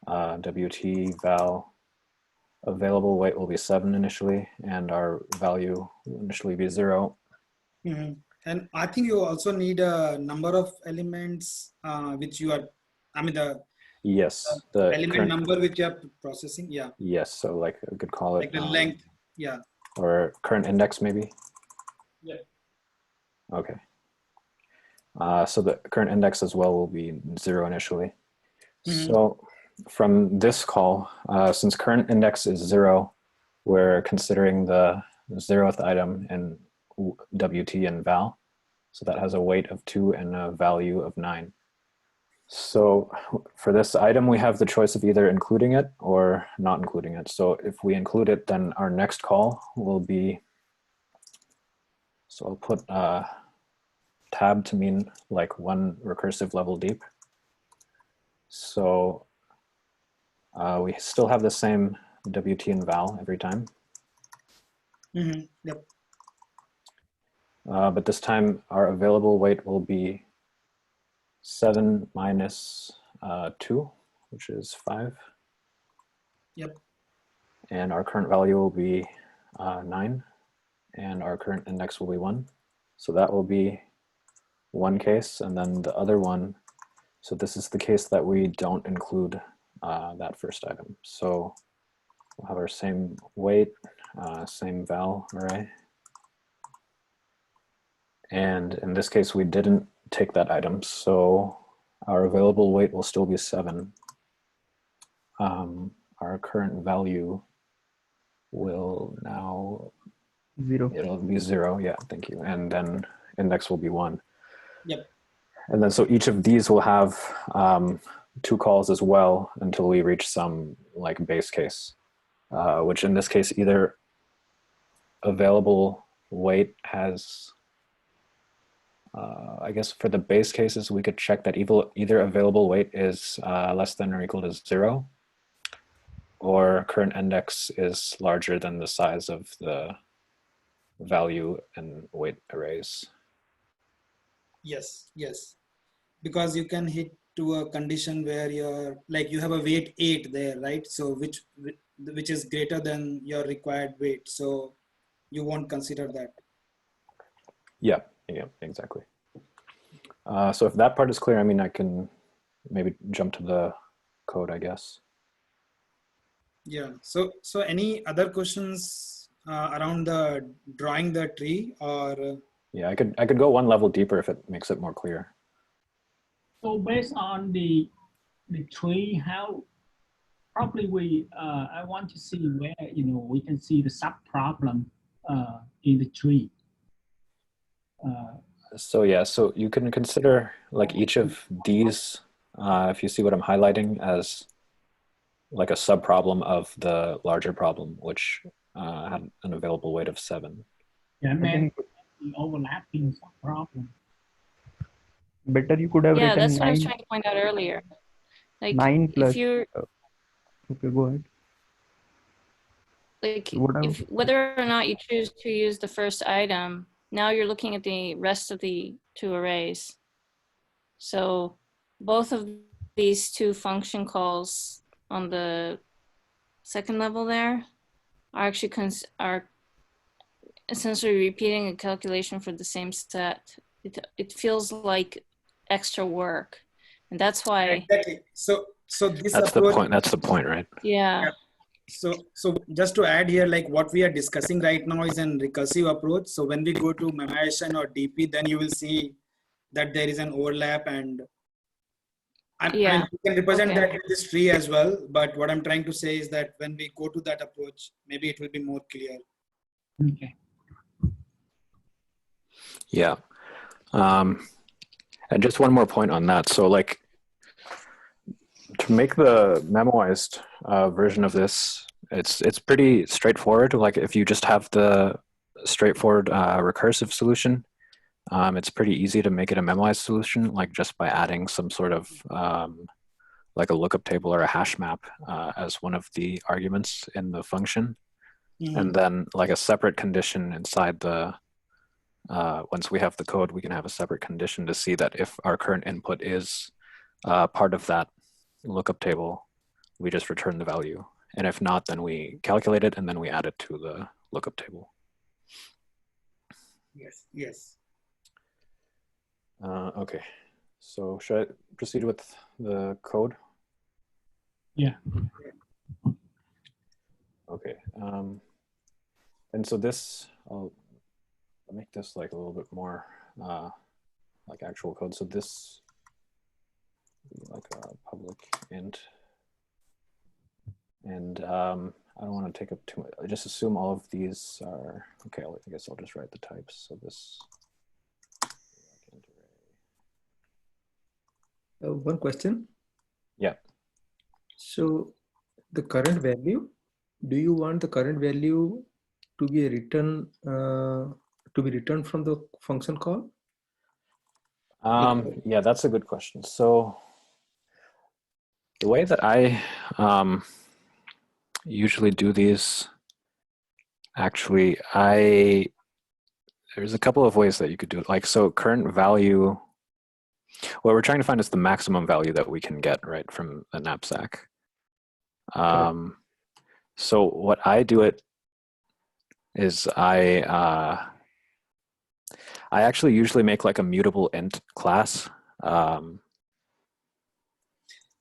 WT val. Available weight will be 7 initially, and our value will initially be 0. And I think you also need a number of elements which you are, yes, the element current number which you are processing. Yeah. Yes, so like I could call it like the length. Yeah. Or current index maybe. Yeah. Okay. So the current index as well will be 0 initially. So from this call, since current index is 0, we're considering the 0th item in WT and val. So that has a weight of 2 and a value of 9. So for this item, we have the choice of either including it or not including it. So if we include it, then our next call will be, so I'll put tab to mean like 1 recursive level deep. So we still have the same WT and val every time. Yep. But this time our available weight will be 7 minus 2, which is 5. Yep. And our current value will be 9, and our current index will be 1. So that will be one case, and then the other one, so this is the case that we don't include that first item. So we'll have our same weight, same val array. And in this case, we didn't take that item, so our available weight will still be 7. Our current value will now 0. It'll be 0. Yeah, thank you. And then index will be 1. Yep. And then so each of these will have 2 calls as well until we reach some like base case, which in this case either available weight has, I guess for the base cases, we could check that either available weight is less than or equal to 0, or current index is larger than the size of the value and weight arrays. Yes, yes. Because you can hit to a condition where you're like you have a weight 8 there, right? So which is greater than your required weight. So you won't consider that. Yeah, exactly. So if that part is clear, I mean, I can maybe jump to the code, I guess. Yeah. So any other questions around the drawing the tree or? Yeah, I could go one level deeper if it makes it more clear. So based on the tree, how probably I want to see where we can see the sub problem in the tree. So yeah, so you can consider like each of these, if you see what I'm highlighting, as like a subproblem of the larger problem, which had an available weight of 7. Yeah, I mean, the overlapping subproblem. Better you could have Yeah, written that's what I was 9, trying to point out earlier. Like 9 plus. if you're Okay, go ahead. like What if whether or not you choose to use the first item, now you're looking at the rest of the 2 arrays. So both of these 2 function calls on the second level there are actually are essentially repeating a calculation for the same set. It feels like extra work, and that's why. Exactly. So this That's approach. the point. That's the point, right? Yeah. So just to add here, like what we are discussing right now is an recursive approach. So when we go to memorization or DP, then you will see that there is an overlap, and I mean, you can represent that with this tree as well. But what I'm trying to say is that when we go to that approach, maybe it will be more clear. Okay. Yeah. And just one more point on that. So like to make the memoized version of this, it's pretty straightforward. Like if you just have the straightforward recursive solution, it's pretty easy to make it a memoized solution, like just by adding some sort of like a lookup table or a hash map as one of the arguments in the function. Mm-hmm. And then like a separate condition inside the, once we have the code, we can have a separate condition to see that if our current input is part of that lookup table, we just return the value. And if not, then we calculate it and then we add it to the lookup table. Yes, yes. Okay, so should I proceed with the code? Yeah. Okay, and so this, I'll make this like a little bit more like actual code. So this like a public int, and I don't want to take up too much. I just assume all of these are okay. I guess I'll just write the types. So this. One question. Yeah. So the current value, do you want the current value to be a return from the function call? Yeah, that's a good question. So the way that I usually do these, actually, there's a couple of ways that you could do it. Like, so current value, what we're trying to find is the maximum value that we can get, right, from the knapsack. So what I do it is I I actually usually make like a mutable int class.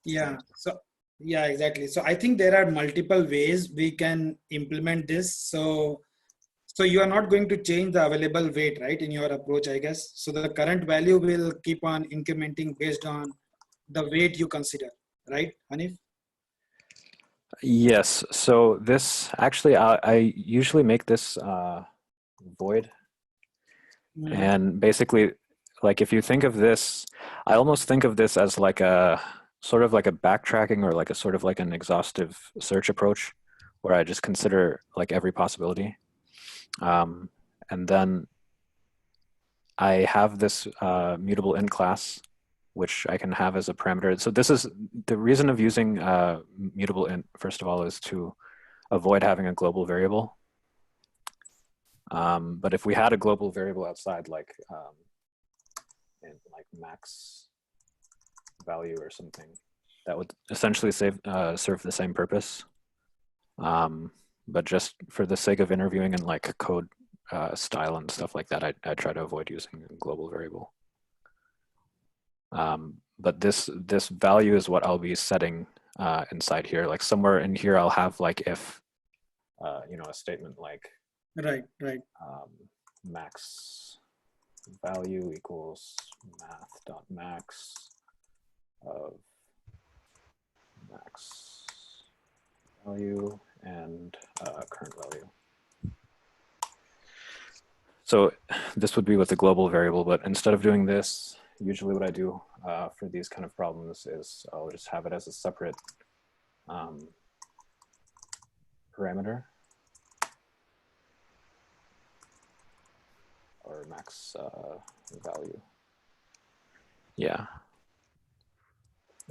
Yeah. So yeah, exactly. So I think there are multiple ways we can implement this. So you are not going to change the available weight, right, in your approach, I guess. So the current value will keep on incrementing based on the weight you consider, right, Hanif? Yes. So this actually, I usually make this void. And basically, like if you think of this, I almost think of this as like a sort of like a backtracking or like a sort of like an exhaustive search approach where I just consider like every possibility. And then I have this mutable int class, which I can have as a parameter. So this is the reason of using mutable int, first of all, is to avoid having a global variable. But if we had a global variable outside, like max value or something, that would essentially serve the same purpose. But just for the sake of interviewing and like code style and stuff like that, I try to avoid using a global variable. But this value is what I'll be setting inside here. Like somewhere in here, I'll have like if a statement like right max value equals math.max of max value and current value. So this would be with the global variable, but instead of doing this, usually what I do for these kind of problems is I'll just have it as a separate parameter or max value. Yeah.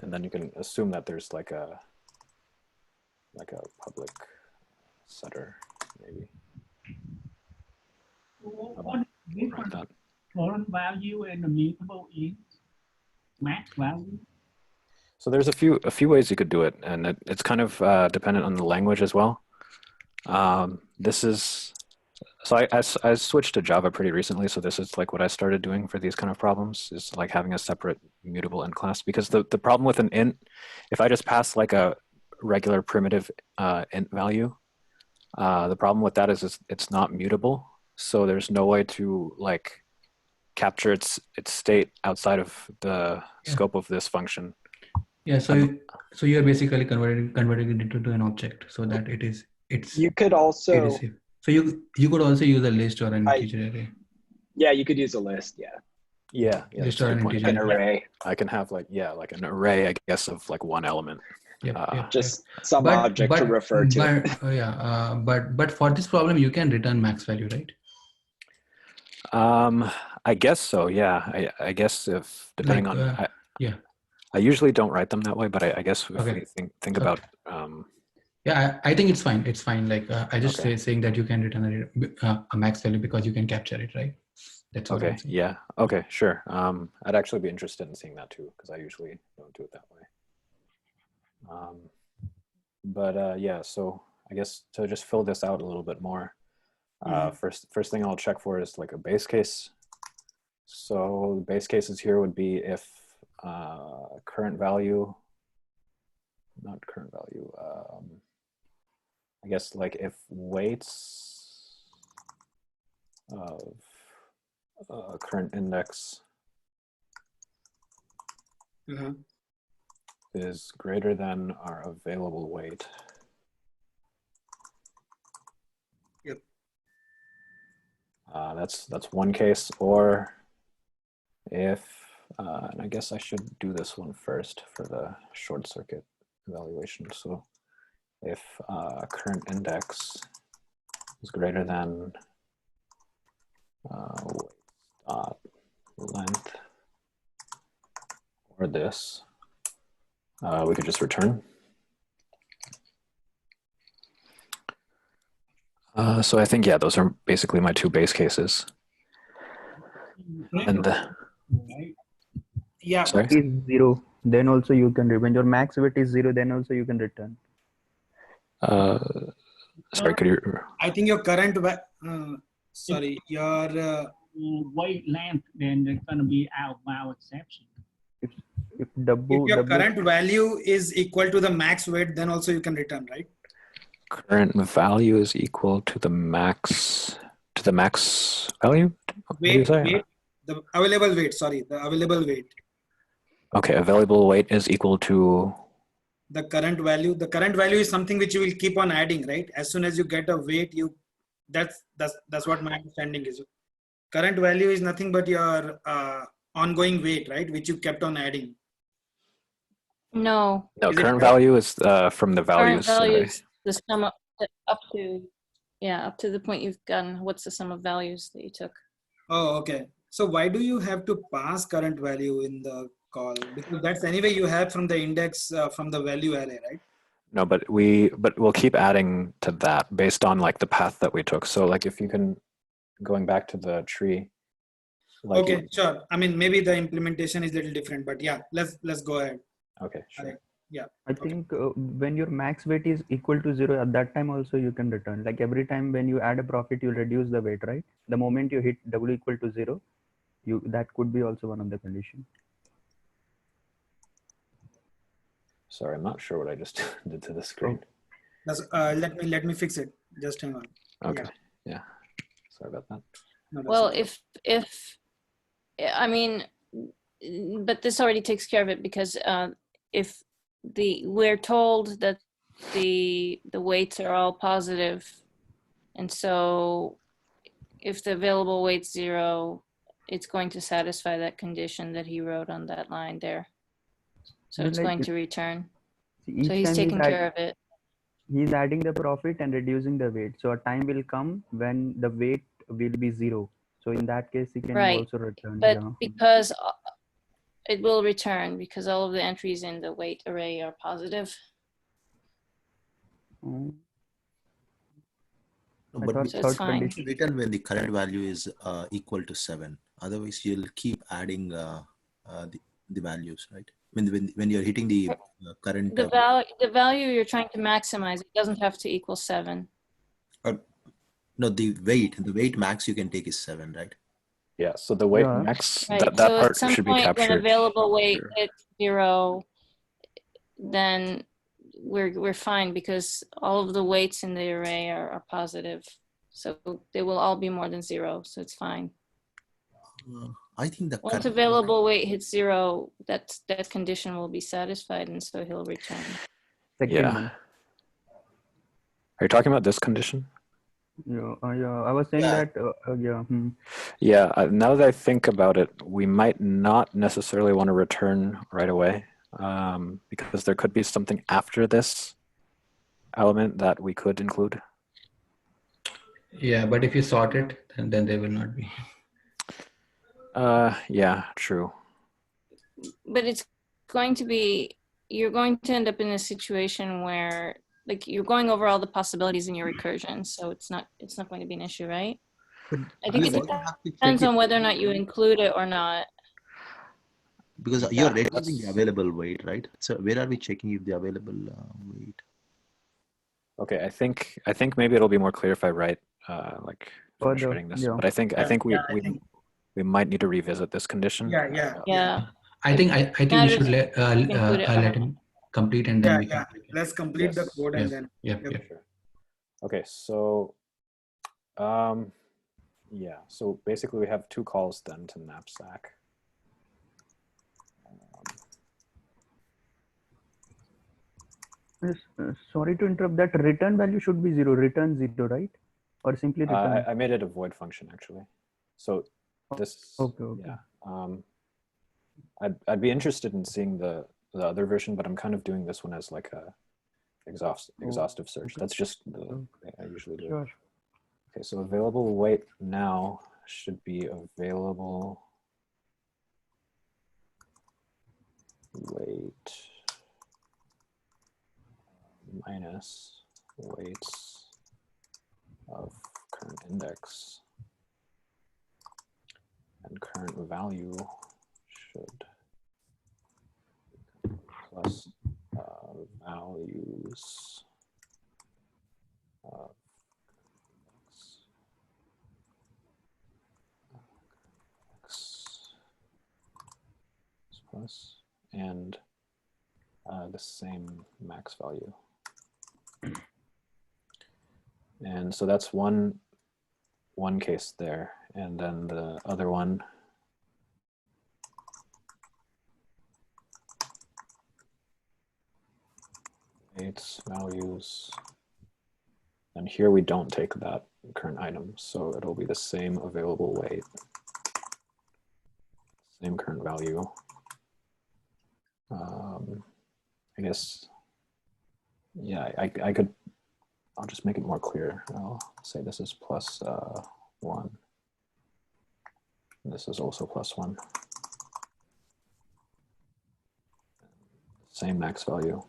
And then you can assume that there's like a public setter, maybe. What is the difference between current value and the mutable int max value? So there's a few ways you could do it, and it's kind of dependent on the language as well. This is so I switched to Java pretty recently, so this is like what I started doing for these kind of problems, is like having a separate mutable int class, because the problem with an int, if I just pass like a regular primitive int value, the problem with that is it's not mutable, so there's no way to like capture its state outside of the scope of this function. Yeah, so you're basically converting it into an object so that You could also so you could also use a list or an integer array. Yeah, you could use a list. Yeah, list or an integer. An array. I can have like an array, I guess, of like one element. Just some object to refer to. But for this problem, you can return max value, right? I guess so. Yeah, I guess if depending on I usually don't write them that way, but I guess if we think about. Yeah, I think it's fine. It's fine. Like I just saying that you can return a max value because you can capture it, right? That's okay. Yeah. Okay. Sure. I'd actually be interested in seeing that too, because I usually don't do it that way. But yeah, so I guess to just fill this out a little bit more, first thing I'll check for is like a base case. So the base cases here would be if current value, not current value, I guess like if weights of current index is greater than our available weight. Yep. That's one case. Or if, and I guess I should do this one first for the short circuit evaluation. So if current index is greater than dot length or this, we could just return. So I think, yeah, those are basically my two base cases. And yeah, sorry? Is 0, then also you can when your max weight is 0, then also you can return. Sorry, could you? I think your current your weight length, then there's going to be outbound exception. If If W, your W current value is equal to the max weight, then also you can return, right? Current value is equal to the max value. What do you Weight, say? the available weight. Sorry, the available weight. Okay, available weight is equal to The current value. The current value is something which you will keep on adding, right? As soon as you get a weight, that's what my understanding is. Current value is nothing but your ongoing weight, right? Which you kept on adding. No, no. Is it Current right? value is from the current values. value is the sum of up to, yeah, up to the point you've gotten. What's the sum of values that you took? Oh, okay. So why do you have to pass current value in the call? Because that's anyway you have from the index from the value array, right? No, but we'll keep adding to that based on like the path that we took. So like if you can, going back to the tree. Like Okay, sure. I mean, maybe the implementation is a little different, but yeah, let's go ahead. Okay, sure. Yeah. I think when your max weight is equal to 0, at that time also you can return. Like every time when you add a profit, you'll reduce the weight, right? The moment you hit W equal to 0, that could be also one of the conditions. Sorry, I'm not sure what I just did to the screen. That's, let me fix it. Just hang on. Okay. Yeah. Sorry about that. No, that's Well, okay. if I mean, but this already takes care of it, because if we're told that the weights are all positive, and so if the available weight's 0, it's going to satisfy that condition that he wrote on that line there. So it's going to return. So he's taking care of it. He's adding the profit and reducing the weight. So a time will come when the weight will be 0. So in that case, he can also return. But because it will return, because all of the entries in the weight array are positive. But so it's fine. Return when the current value is equal to 7. Otherwise, you'll keep adding the values, right? When you're hitting the current the value you're trying to maximize, it doesn't have to equal 7. No, the weight max you can take is 7, right? Yeah. So the weight max, right. that So part at some should be point captured. when available weight hits 0, then we're fine, because all of the weights in the array are positive. So they will all be more than 0. So it's fine. I think the once available weight hits 0, that condition will be satisfied, and so he'll return. Yeah. Are you talking about this condition? Yeah, I was saying that. Yeah. Now that I think about it, we might not necessarily want to return right away, because there could be something after this element that we could include. Yeah, but if you sort it, then they will not be. Yeah, true. But it's going to be, you're going to end up in a situation where, like, you're going over all the possibilities in your recursion, so it's not going to be an issue, right? But I think it depends on whether or not you include it or not. Because you're reducing the available weight, right? So where are we checking if the available weight? Okay, I think maybe it'll be more clear if I write like finish writing this. But I think we might need to revisit this condition. Yeah. I think we should let him complete, and then we can. Let's complete the code and then. Sure. Okay, so yeah, so basically we have 2 calls then to Knapsack. Sorry to interrupt. That return value should be 0. Return 0, right? Or simply return. I made it a void function actually. So this. Okay. Yeah. I'd be interested in seeing the other version, but I'm kind of doing this one as like a exhaustive search. That's just the way I usually do. Sure. Okay, so available weight now should be available weight minus weights of current index, and current value should plus values of plus and the same max value. And so that's one case there. And then the other one, weights, values, and here we don't take that current item, so it'll be the same available weight, same current value. I guess, yeah, I could, I'll just make it more clear. I'll say this is plus 1. And this is also plus 1. Same max value.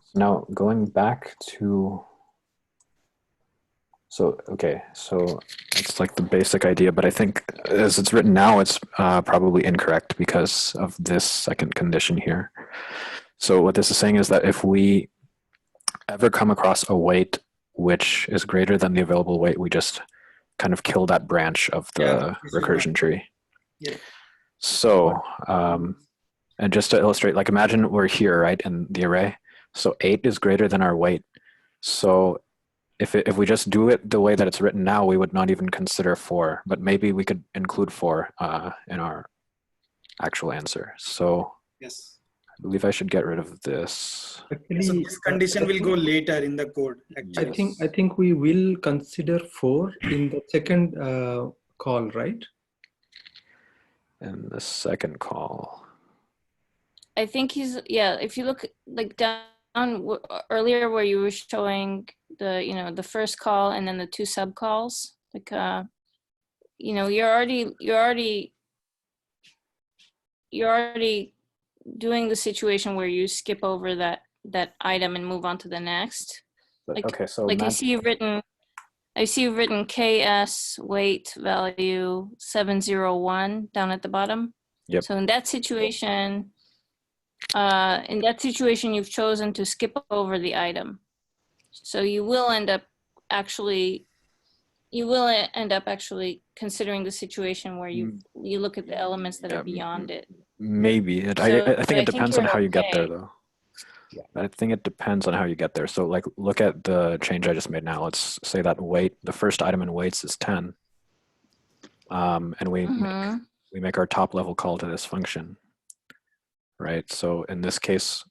So now going back to, so, okay, so it's like the basic idea, but I think as it's written now, it's probably incorrect because of this second condition here. So what this is saying is that if we ever come across a weight which is greater than the available weight, we just kind of kill that branch of the recursion tree. Yeah. So, and just to illustrate, like imagine we're here, right, in the array. So 8 is greater than our weight. So if we just do it the way that it's written now, we would not even consider 4, but maybe we could include 4 in our actual answer. So Yes. I believe I should get rid of this. Actually, So this condition will go later in the code. Actually. I think we will consider 4 in the second call, right? And the second call. I think he's, yeah, if you look like down earlier where you were showing the, you know, the first call and then the 2 sub calls, like, you know, you're already doing the situation where you skip over that item and move on to the next. But, like, okay, so like I see you've written KS weight value 701 down at the bottom. Yep. So in that situation, you've chosen to skip over the item. So you will end up actually considering the situation where you look at the elements that are beyond it. Maybe. I think it depends on how you get there, though. Yeah. I think it depends on how you get there. So like, look at the change I just made now. Let's say that weight, the first item in weights is 10. And we make our top level call to this function, right? So in this case,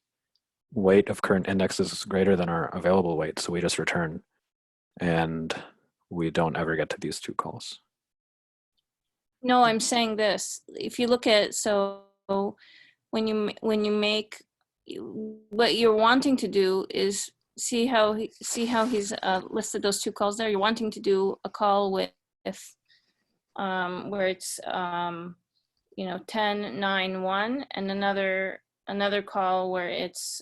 weight of current index is greater than our available weight. So we just return, and we don't ever get to these 2 calls. No, I'm saying this. If you look at, so when you make, what you're wanting to do is see how he's listed those 2 calls there. You're wanting to do a call with where it's you know, 10, 9, 1, and another call where it's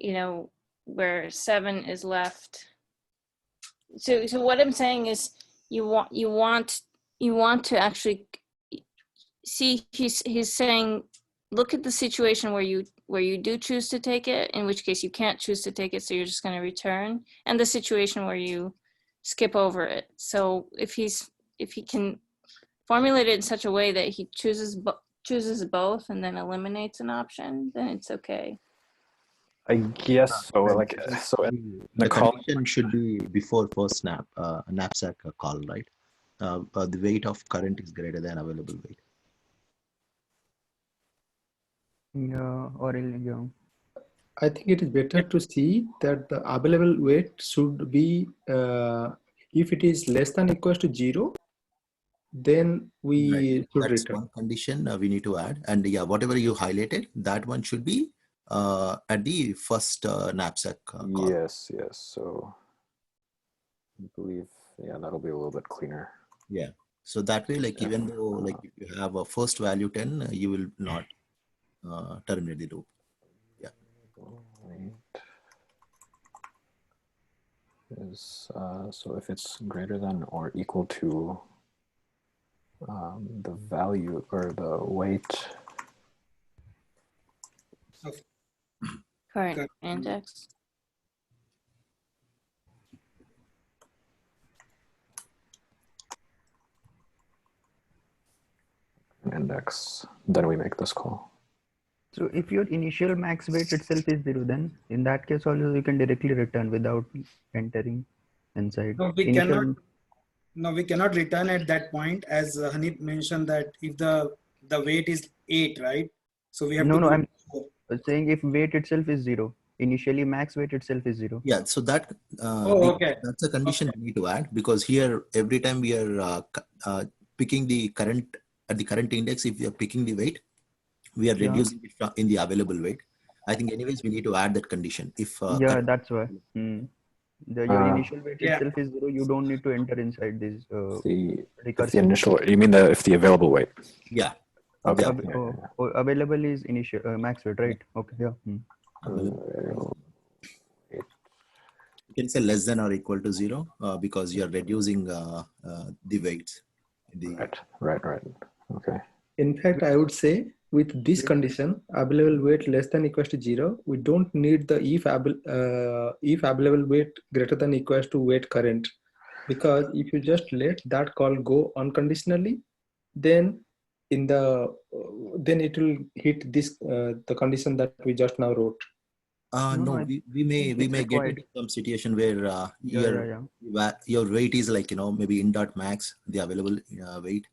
you know, where 7 is left. So what I'm saying is you want to actually see, he's saying, look at the situation where you do choose to take it, in which case you can't choose to take it, so you're just going to return, and the situation where you skip over it. So if he can formulate it in such a way that he chooses both and then eliminates an option, then it's okay. I guess so. Like, so the condition should be before first knapsack call, right? The weight of current is greater than available weight. Yeah, or yeah. I think it is better to see that the available weight should be, if it is less than equals to 0, then we should That's return. one condition we need to add. And yeah, whatever you highlighted, that one should be at the first knapsack call. Yes. So I believe, yeah, that'll be a little bit cleaner. Yeah. So that way, like, even though like if you have a first value 10, you will not terminate the loop. Yeah. Is so if it's greater than or equal to the value or the weight of Current index. index, then we make this call. So if your initial max weight itself is 0, then in that case also you can directly return without entering inside. No, we cannot. No, we cannot return at that point, as Hanif mentioned that if the weight is 8, right? So we have to. No, I'm saying if weight itself is 0, initially max weight itself is 0. Yeah, so that okay. That's a condition we need to add, because here every time we are picking the current at the current index, if we are picking the weight, we are reducing it in the available weight. I think anyways we need to add that condition. If that's why. Your initial weight itself is 0, you don't need to enter inside this if the initial, you mean if the available weight? Yeah. Okay. Available is initial max weight, right? Okay. Yeah. You can say less than or equal to 0 because you are reducing the weights. Right. Okay. In fact, I would say with this condition, available weight less than equals to 0, we don't need the if available weight greater than equals to weight current, because if you just let that call go unconditionally, then then it will hit this the condition that we just now wrote. No, we may get into some situation where your weight is like, maybe in dot max, the available weight.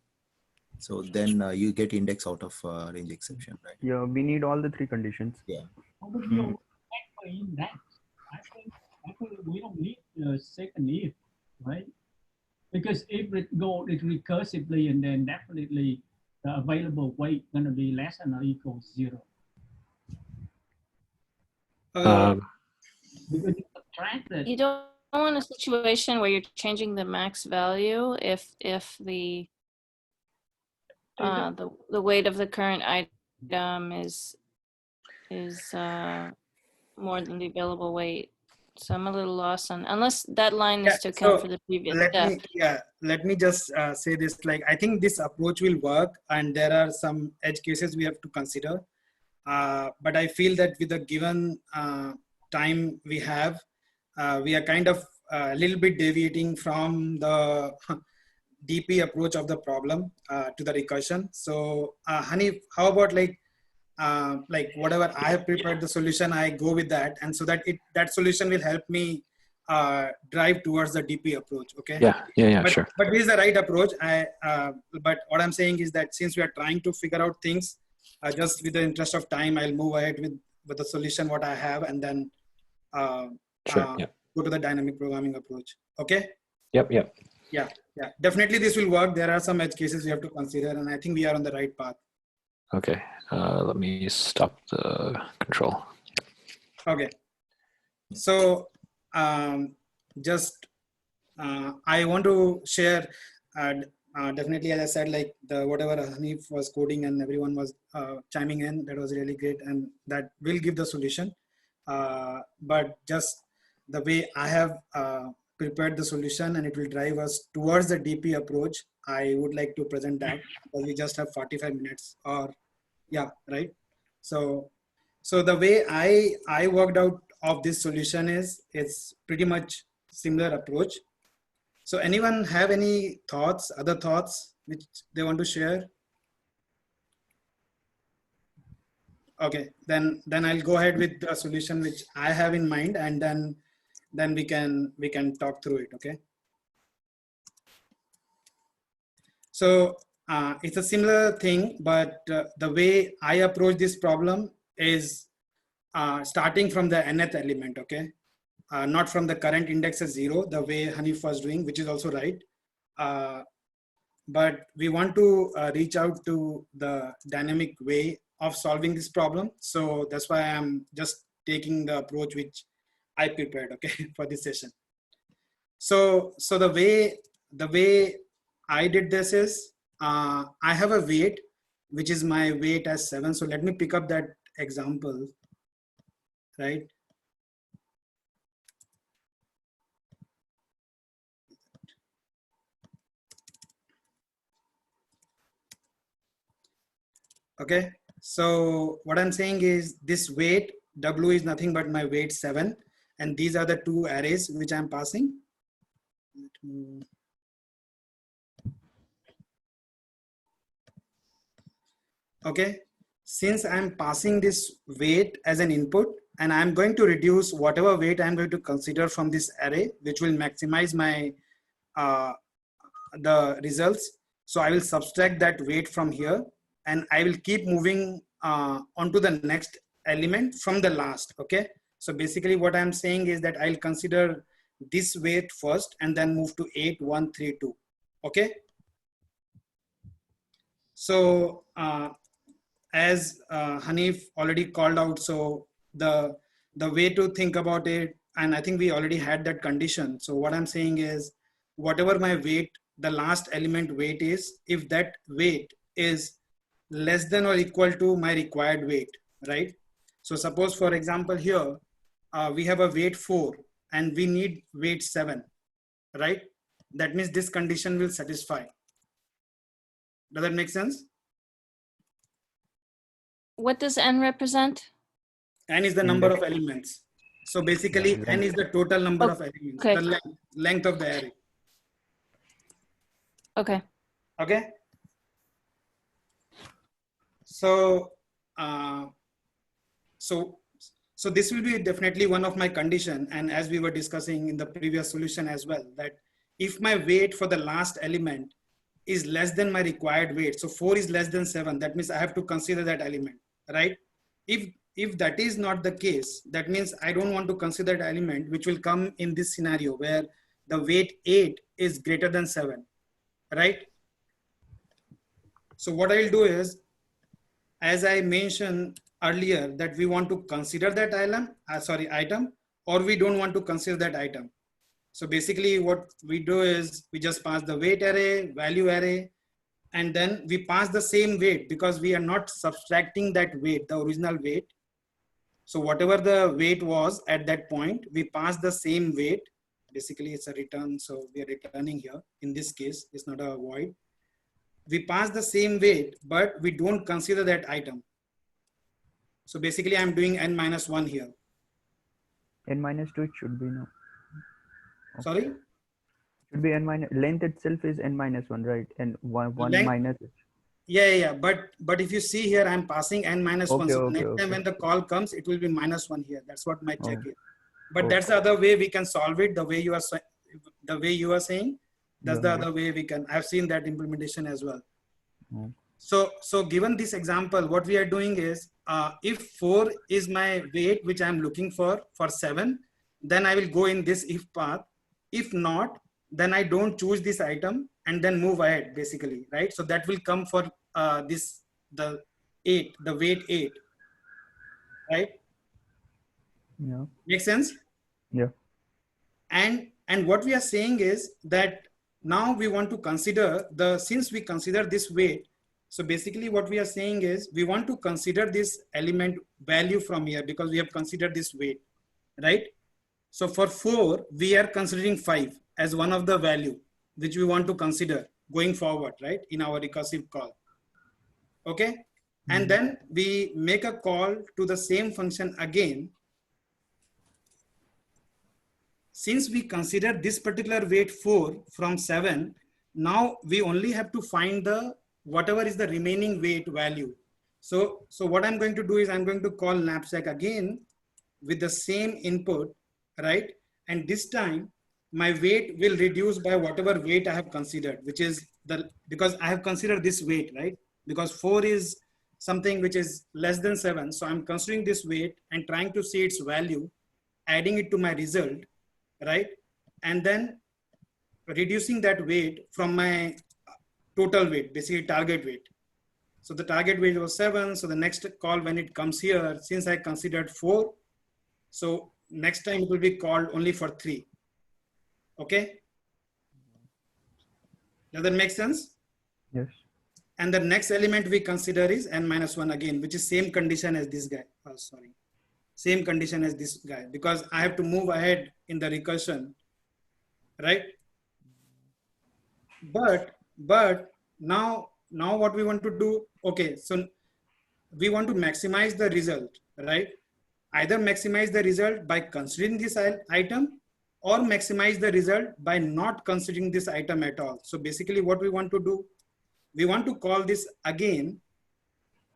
So then you get index out of range exception, right? Yeah, we need all the 3 conditions. Yeah. Index. I think we don't need the second if, right? Because if it goes recursively, and then definitely the available weight gonna be less than or equal to 0. You don't want a situation where you're changing the max value if the weight of the current item is more than the available weight. So I'm a little lost on, unless that line is to account for the previous step. Let me just say this, like, I think this approach will work, and there are some edge cases we have to consider. But I feel that with the given time we have, we are kind of a little bit deviating from the DP approach of the problem to the recursion. So Hanif, how about like whatever I have prepared the solution, I go with that, and so that that solution will help me drive towards the DP approach. Okay. Yeah, sure. But this is the right approach. But what I'm saying is that since we are trying to figure out things, just with the interest of time, I'll move ahead with the solution what I have, and then go to the dynamic programming approach. Okay. Yep. Yeah. Definitely this will work. There are some edge cases we have to consider, and I think we are on the right path. Okay. Let me stop the control. Okay. So just I want to share definitely, as I said, like whatever Hanif was coding and everyone was chiming in, that was really great, and that will give the solution. But just the way I have prepared the solution, and it will drive us towards the DP approach, I would like to present that, because we just have 45 minutes or right. So the way I worked out of this solution is, it's pretty much similar approach. So anyone have any thoughts, other thoughts which they want to share? Okay, then I'll go ahead with the solution which I have in mind, and then we can talk through it. Okay. So it's a similar thing, but the way I approach this problem is starting from the nth element. Okay. Not from the current index as 0, the way Hanif was doing, which is also right. But we want to reach out to the dynamic way of solving this problem. So that's why I'm just taking the approach which I prepared, okay, for this session. So the way I did this is, I have a weight, which is my weight as 7. So let me pick up that example, right? Okay, so what I'm saying is this weight W is nothing but my weight 7, and these are the 2 arrays which I'm passing. Okay. Since I'm passing this weight as an input, and I'm going to reduce whatever weight I'm going to consider from this array, which will maximize my the results. So I will subtract that weight from here, and I will keep moving onto the next element from the last. Okay. So basically what I'm saying is that I'll consider this weight first and then move to 8, 1, 3, 2. Okay. So as Hanif already called out, so the way to think about it, and I think we already had that condition. So what I'm saying is, whatever my weight, the last element weight is, if that weight is less than or equal to my required weight, right? So suppose, for example, here we have a weight 4 and we need weight 7, right? That means this condition will satisfy. Does that make sense? What does n represent? N is the number of elements. So basically, n is the total number of elements, Okay. the length of the array. Okay. Okay. So, so this will be definitely one of my condition. And as we were discussing in the previous solution as well, that if my weight for the last element is less than my required weight, so 4 is less than 7, that means I have to consider that element, right? If that is not the case, that means I don't want to consider that element, which will come in this scenario where the weight 8 is greater than 7, right? So what I will do is, as I mentioned earlier, that we want to consider that item, or we don't want to consider that item. So basically what we do is we just pass the weight array, value array, and then we pass the same weight because we are not subtracting that weight, the original weight. So whatever the weight was at that point, we pass the same weight. Basically it's a return. So we are returning here. In this case, it's not a void. We pass the same weight, but we don't consider that item. So basically I'm doing n-1 here. n-2 it should be no. Okay. Sorry? Should be n-, length itself is n-1, right? And one Length, minus. yeah. But if you see here, I'm passing n-1. Okay, So okay, next time when the call comes, it will be -1 here. That's what my check is. But Okay. that's the other way we can solve it. The way you are saying, that's the other way we can. I've seen that implementation as well. So given this example, what we are doing is, if 4 is my weight, which I'm looking for 7, then I will go in this if path. If not, then I don't choose this item and then move ahead, basically, right? So that will come for the weight 8, right? Yeah. Make sense? Yeah. And what we are saying is that now we want to consider since we consider this weight, so basically what we are saying is we want to consider this element value from here because we have considered this weight, right? So for 4, we are considering 5 as one of the value which we want to consider going forward, right? In our recursive call. Okay. And then we make a call to the same function again. Since we consider this particular weight 4 from 7, now we only have to find whatever is the remaining weight value. So what I'm going to do is I'm going to call knapsack again with the same input, right? And this time my weight will reduce by whatever weight I have considered, which is because I have considered this weight, right? Because 4 is something which is less than 7. So I'm considering this weight and trying to see its value, adding it to my result, right? And then reducing that weight from my total weight, basically target weight. So the target weight was 7. So the next call when it comes here, since I considered 4, so next time it will be called only for 3. Okay. Does that make sense? Yes. And the next element we consider is n-1 again, which is same condition as this guy. Oh, sorry. Same condition as this guy, because I have to move ahead in the recursion, right? But now what we want to do, okay, so we want to maximize the result, right? Either maximize the result by considering this item or maximize the result by not considering this item at all. So basically what we want to do, we want to call this again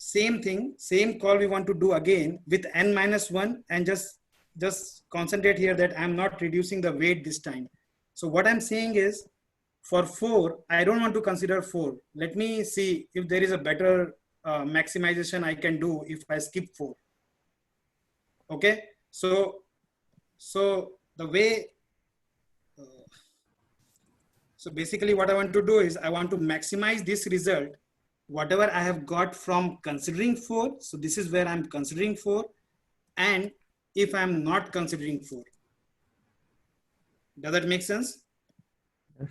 same thing, same call we want to do again with n-1 and just concentrate here that I'm not reducing the weight this time. So what I'm saying is for 4, I don't want to consider 4. Let me see if there is a better maximization I can do if I skip 4. Okay, so the way, so basically what I want to do is I want to maximize this result, whatever I have got from considering 4. So this is where I'm considering 4. And if I'm not considering 4, does that make sense? Yes.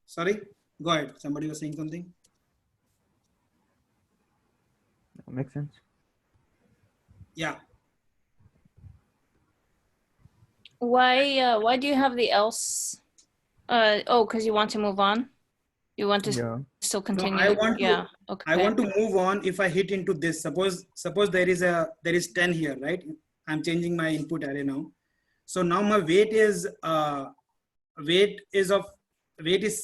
Sorry, go ahead. Somebody was saying something. Makes sense. Yeah. Why do you have the else? Oh, because you want to move on. You want to Yeah. still No, continue. I want to. Yeah. Okay. I want to move on if I hit into this. Suppose there is 10 here, right? I'm changing my input array now. So now my weight is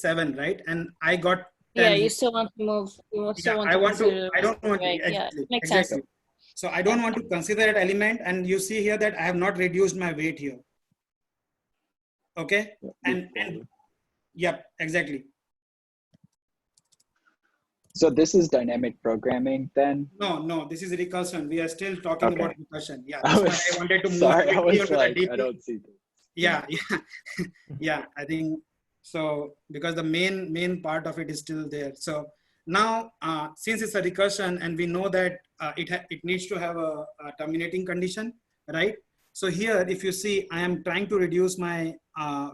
7, right? And I got 10. Yeah, you here. still want to move. You still Yeah, want I to want to. consider I don't want to. right. Yeah, Exactly. makes Exactly. sense. So I don't want to consider that element, and you see here that I have not reduced my weight here. Okay, and yep, exactly. So this is dynamic programming then? No, this is recursion. We are still talking Okay. about recursion. Yeah, that's why I wanted to move Sorry, I quickly was onto like, the DP. I don't see this. Yeah. Yeah, I think so, because the main part of it is still there. So now since it's a recursion and we know that it needs to have a terminating condition, right? So here, if you see, I am trying to reduce my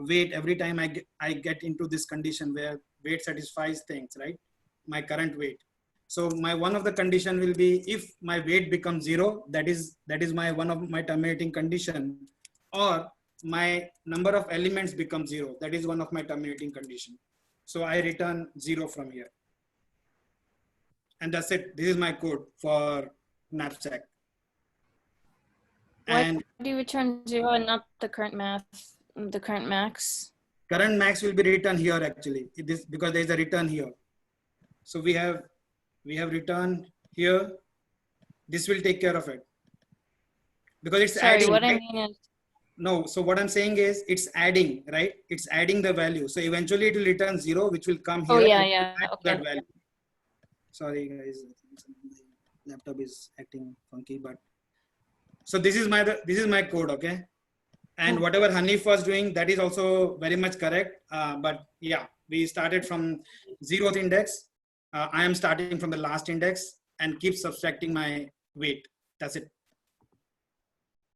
weight every time I get into this condition where weight satisfies things, right? My current weight. So my one of the condition will be if my weight becomes 0, that is my one of my terminating condition, or my number of elements becomes 0. That is one of my terminating condition. So I return 0 from here. And that's it. This is my code for Knapsack. Why And do you return 0 and not the current max? current max will be written here actually. It is because there is a return here. So we have return here. This will take care of it. Because it's Sorry, adding. what Right? I mean is. No, so what I'm saying is it's adding, right? It's adding the value. So eventually it will return 0, which will come here. Oh yeah. Okay. That value. Sorry guys, laptop is acting funky, but so this is my code, okay? And whatever Hanif was doing, that is also very much correct. But yeah, we started from 0th index. I am starting from the last index and keep subtracting my weight. That's it.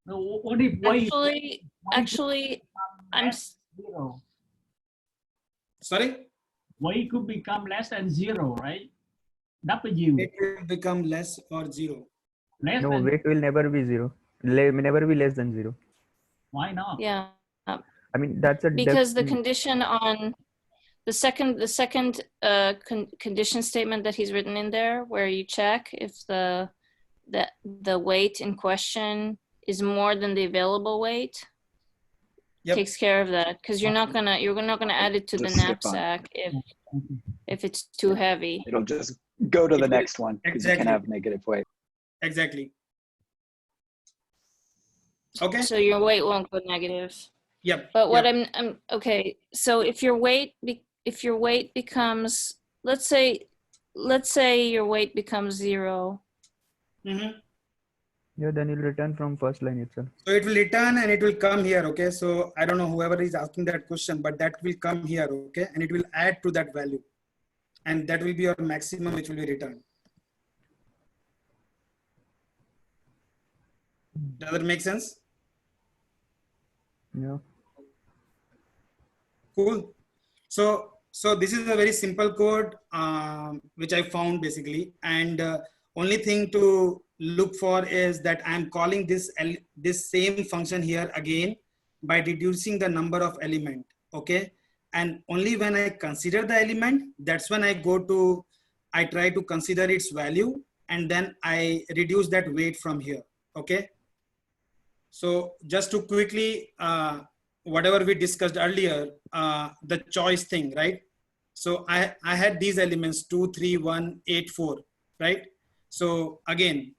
No, what if weight Actually, I'm. zero? Sorry? Weight could become less than 0, right? W. It will become less or 0. Less No, than, weight will never be 0. Never be less than 0. why not? Yeah. I mean, that's a Because the condition on the second condition statement that he's written in there, where you check if the weight in question is more than the available weight, Yep. takes care of that, because you're not gonna add it to the Just skip on. knapsack if it's too heavy. It'll just go to It the will- next one because you can exactly. have negative weight. Exactly. Okay. So your weight won't go negative. Yep. But what yep. I'm okay. So if your weight becomes, let's say your weight becomes 0. Mm-hmm. Yeah, then you'll return from first line itself. So it will return and it will come here. Okay. So I don't know whoever is asking that question, but that will come here. Okay. And it will add to that value. And that will be your maximum, which will be returned. Does that make sense? Yeah. Cool. So this is a very simple code, which I found basically. And only thing to look for is that I'm calling this same function here again by reducing the number of element. Okay. And only when I consider the element, that's when I try to consider its value, and then I reduce that weight from here. Okay. So just to quickly, whatever we discussed earlier, the choice thing, right? So I had these elements 2, 3, 1, 8, 4. right? So again,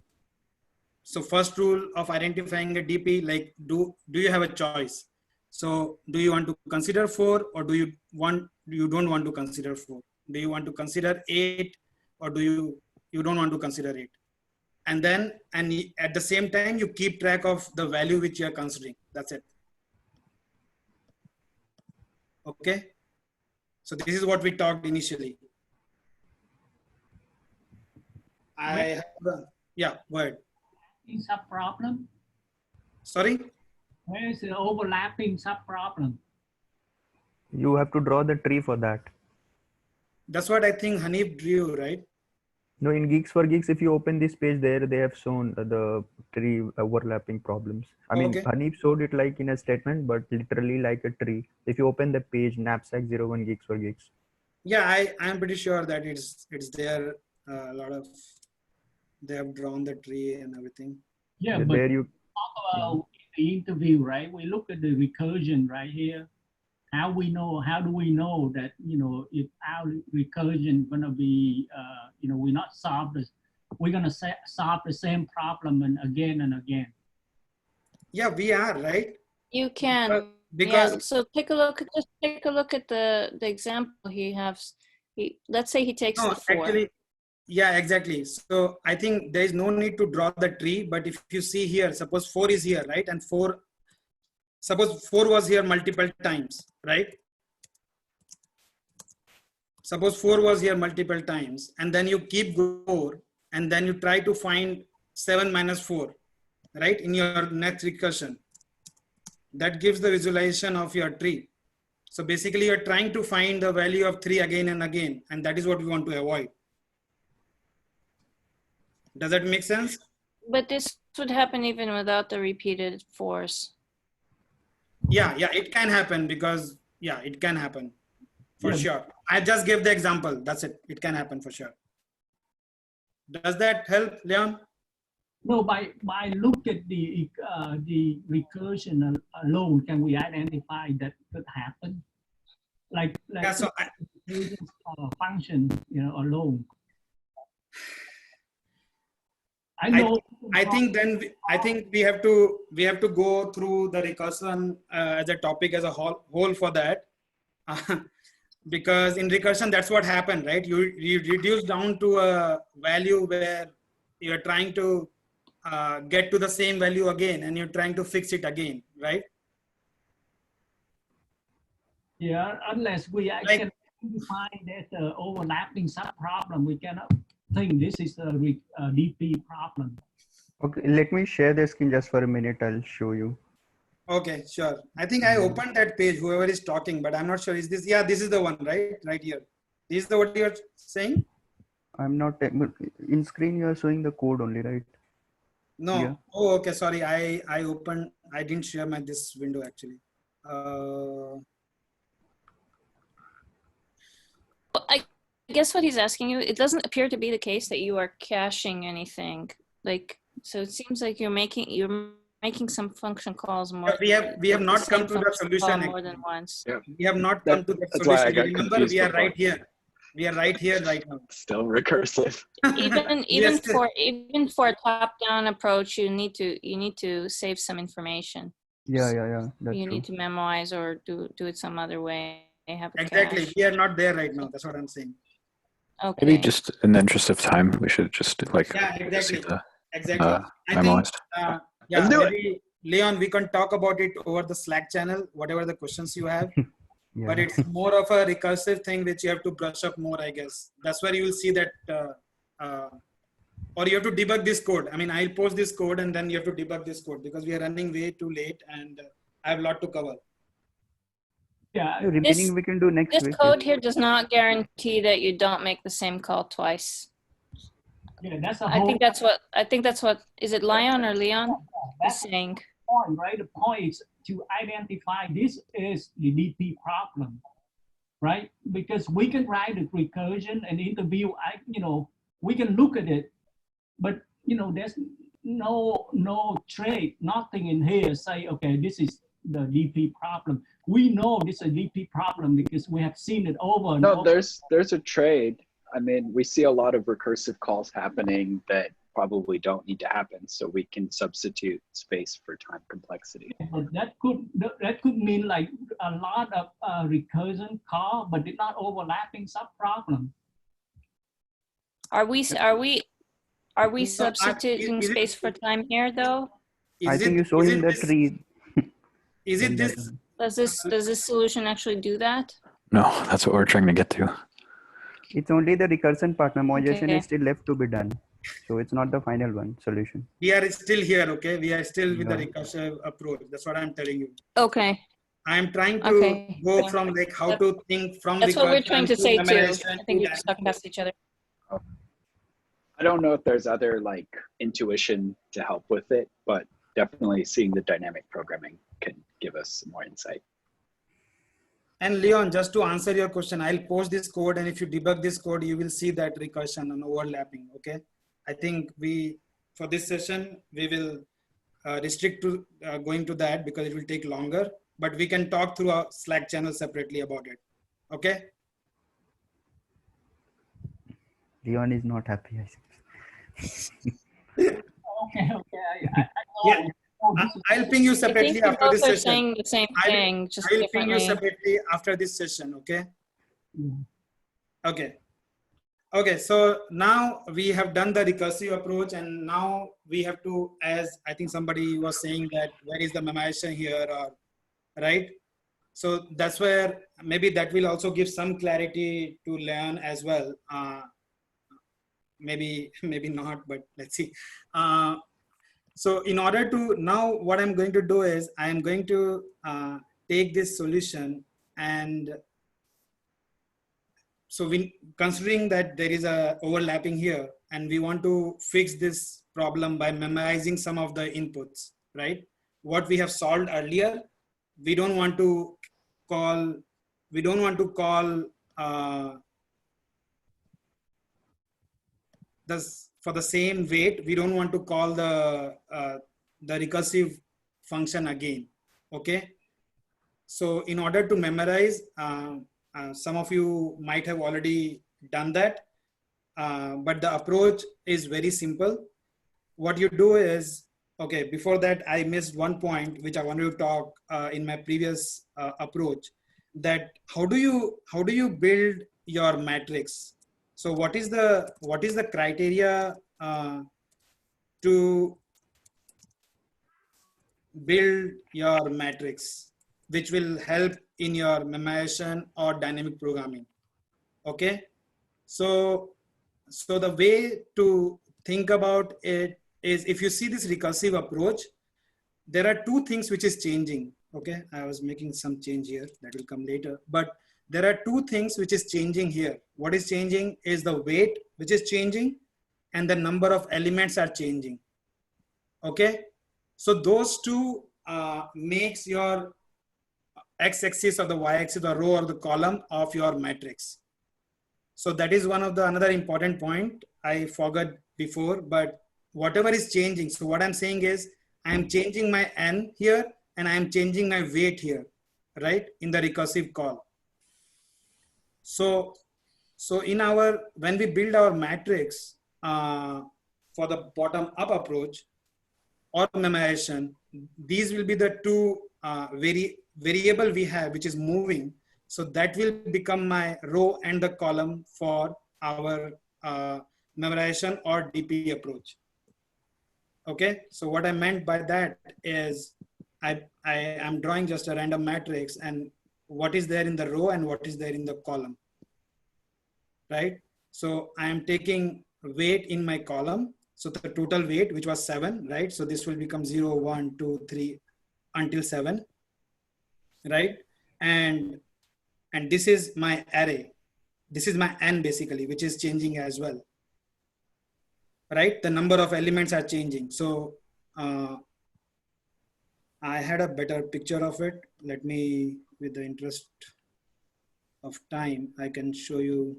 so first rule of identifying a DP, like do you have a choice? So do you want to consider 4 or do you don't want to consider 4? Do you want to consider 8 or do you don't want to consider 8? And then, and at the same time, you keep track of the value which you are considering. That's it. Okay. So this is what we talked initially. Yeah, go ahead. Is a problem? Sorry? Where is the overlapping sub-problem? You have to draw the tree for that. That's what I think Hanif drew, right? No, in Geeks for Geeks, if you open this page there, they have shown the tree overlapping problems. I mean, Okay. Hanif showed it like in a statement, but literally like a tree. If you open the page, Knapsack 01 Geeks for Geeks. Yeah, I'm pretty sure that it's there. A lot of, they have drawn the tree and everything. Yeah, but there you talk about the interview, right? We look at the recursion right here. How do we know that, you know, if our recursion gonna be, you know, we're gonna solve the same problem and again. Yeah, we are, right? You can. Because yeah. So take a look at the example he has. Let's say he takes no, the 4. actually, yeah, exactly. So I think there is no need to draw the tree, but if you see here, suppose 4 is here, right? And suppose 4 was here multiple times, right? Suppose 4 was here multiple times, and then you keep going, and then you try to find 7 minus 4, right? In your next recursion. That gives the visualization of your tree. So basically you're trying to find the value of 3 again and again, and that is what we want to avoid. Does that make sense? But this would happen even without the repeated 4s. Yeah, it can happen because, yeah, it can happen for sure. I just gave the example. That's it. It can happen for sure. Does that help, Leon? No, by look at the recursion alone, can we identify that could happen? Like yeah, so function, you know, alone. I think we have to go through the recursion as a topic as a whole for that, because in recursion that's what happened, right? You reduce down to a value where you're trying to get to the same value again, and you're trying to fix it again, right? Yeah, unless we actually find that overlapping sub-problem, we cannot think this is a DP problem. Okay, let me share the screen just for a minute. I'll show you. Okay, sure. I think I opened that page, whoever is talking, but I'm not sure. Is this? Yeah, this is the one, right? Right here. This is the what you're saying? I'm not in screen. You are showing the code only, right? No. Yeah. Oh, okay. Sorry. I opened. I didn't share this window actually. I guess what he's asking you, it doesn't appear to be the case that you are caching anything. Like, so it seems like you're making some function calls more. Yeah, we have not come to the solution more than once. Yeah. We have not come to the That's why I solution. got Remember, confused we are before. right here. We are right here right now. Still recursive. Even Yes. for a top-down approach, you need to save some information. Yeah. That's you true. need to memorize or do it some other way. Have a Exactly. cache. We are not there right now. That's what I'm saying. Okay. Maybe just in the interest of time, we should just like Yeah, exactly. see the Exactly. I think, memoized. yeah, Let's do it. maybe Leon, we can talk about it over the Slack channel, whatever the questions you have. Yeah. But it's more of a recursive thing which you have to brush up more, I guess. That's where you will see that, or you have to debug this code. I mean, I'll post this code and then you have to debug this code because we are running way too late and I have a lot to cover. Yeah, remaining we can do next This week. code here does not guarantee that you don't make the same call twice. yeah, that's a I whole think that's what is it Lion or Leon is saying. point, right? The point is to identify this is the DP problem, right? Because we can write the recursion and interview, we can look at it, but there's no trait, nothing in here say, okay, this is the DP problem. We know this is a DP problem because we have seen it over and over. No, there's a trade. I mean, we see a lot of recursive calls happening that probably don't need to happen, so we can substitute space for time complexity. But that could mean like a lot of recursion call, but it's not overlapping sub-problem. Are we substituting space for time here though? I think you show him the tree. Is it this? Does this solution actually do that? No, that's what we're trying to get to. It's only the recursion part. Memorization Okay. is still left to be done. So it's not the final one solution. We are still here, okay? We are still with the Yeah. recursive approach. That's what I'm telling you. Okay. I am trying to Okay. go from like how to think from That's what we're trying to say too. memorization I think to we're just talking past each other. I don't know if there's other like intuition to help with it, but definitely seeing the dynamic programming can give us some more insight. And Leon, just to answer your question, I'll post this code, and if you debug this code, you will see that recursion and overlapping. Okay, I think for this session we will restrict to going to that because it will take longer. But we can talk through our Slack channel separately about it. Okay. Leon is not happy. I see. Okay. I Yeah. I'll ping you I separately think we after both this are session. saying the same thing, just I'll ping you differently. separately after this session. Okay. Mm. Okay. Okay. So now we have done the recursive approach, and now we have to, as I think somebody was saying, that where is the memorization here, or right? So that's where maybe that will also give some clarity to learn as well. Maybe not, but let's see. So in order to, now what I'm going to do is I am going to take this solution, and so considering that there is a overlapping here, and we want to fix this problem by memorizing some of the inputs, right? What we have solved earlier, we don't want to call this for the same weight. We don't want to call the recursive function again. Okay. So in order to memorize, some of you might have already done that, but the approach is very simple. What you do is, okay, before that, I missed one point which I wanted to talk in my previous approach, that how do you build your matrix? So what is the criteria to build your matrix, which will help in your memorization or dynamic programming? Okay, so the way to think about it is, if you see this recursive approach, there are two things which is changing. Okay, I was making some change here that will come later, but there are two things which is changing here. What is changing is the weight, which is changing, and the number of elements are changing. Okay, so those two makes your x-axis or the y-axis, the row or the column of your matrix. So that is one of the another important point I forgot before, but whatever is changing. So what I'm saying is I am changing my n here and I am changing my weight here, right? In the recursive call. So in when we build our matrix for the bottom up approach or memorization, these will be the two variable we have, which is moving. So that will become my row and the column for our memorization or DP approach. Okay, so what I meant by that is I am drawing just a random matrix, and what is there in the row and what is there in the column, right? So I am taking weight in my column. So the total weight, which was 7, right? So this will become 0, 1, 2, 3 until 7, right? And this is my array. This is my n basically, which is changing as well, right? The number of elements are changing. So I had a better picture of it. Let me, with the interest of time, I can show you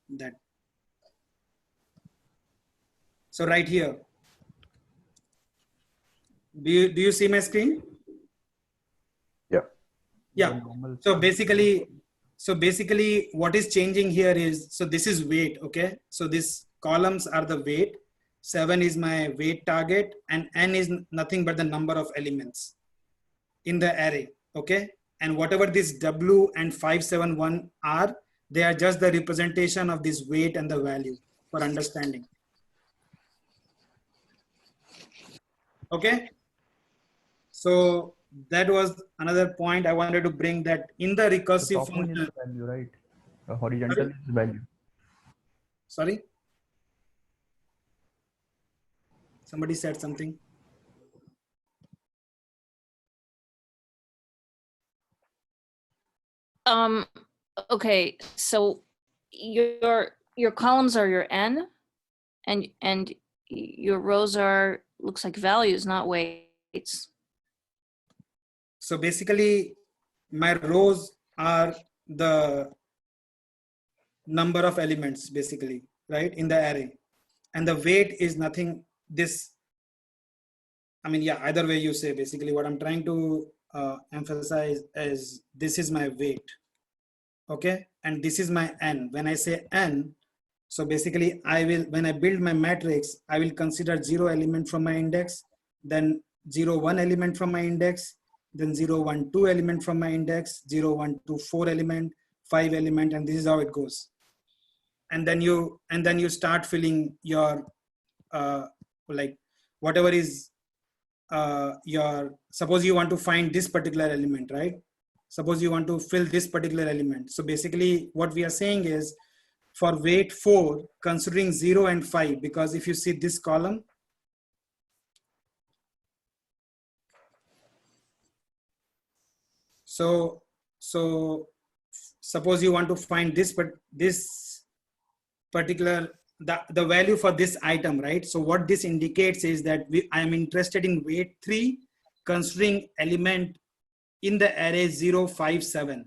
that. So right here, do you see my screen? Yeah. Yeah. So basically, So basically what is changing here is, so this is weight, okay? So these columns are the weight. 7 is my weight target, and n is nothing but the number of elements in the array, okay? And whatever this W and 571 are, they are just the representation of this weight and the value for understanding. Okay? So that was another point I wanted to bring, that in the recursive The top one function. is value, right? The horizontal Sorry? is value. Sorry? Somebody said something. Okay, so your columns are your n, and your rows are, looks like values, not weights. So basically my rows are the number of elements basically, right, in the array, and the weight is nothing. This, I mean, yeah, either way you say, basically what I'm trying to emphasize is this is my weight, okay, and this is my n. When I say n, so basically I will, when I build my matrix, I will consider 0 element from my index, then 0, 1 element from my index, then 0, 1, 2 element from my index, 0, 1, 2, 4 element, 5 element, and this is how it goes. And then you start filling your like whatever is your, suppose you want to find this particular element, right? Suppose you want to fill this particular element. So basically what we are saying is, for weight 4, considering 0 and 5, because if you see this column, so suppose you want to find this, but this particular, the value for this item, right? So what this indicates is that I am interested in weight 3, considering element in the array 0, 5, 7,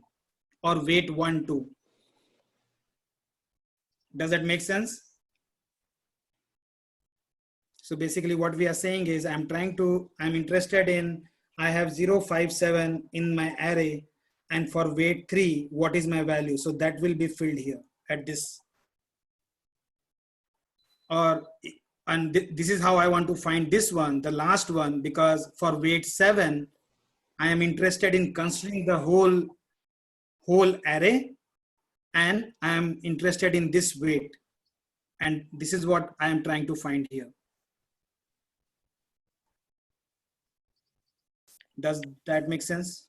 or weight 1, 2. Does that make sense? So basically what we are saying is, I'm interested in, I have 0, 5, 7 in my array, and for weight 3, what is my value? So that will be filled here at this, and this is how I want to find this one, the last one, because for weight 7, I am interested in considering the whole array, and I am interested in this weight, and this is what I am trying to find here. Does that make sense?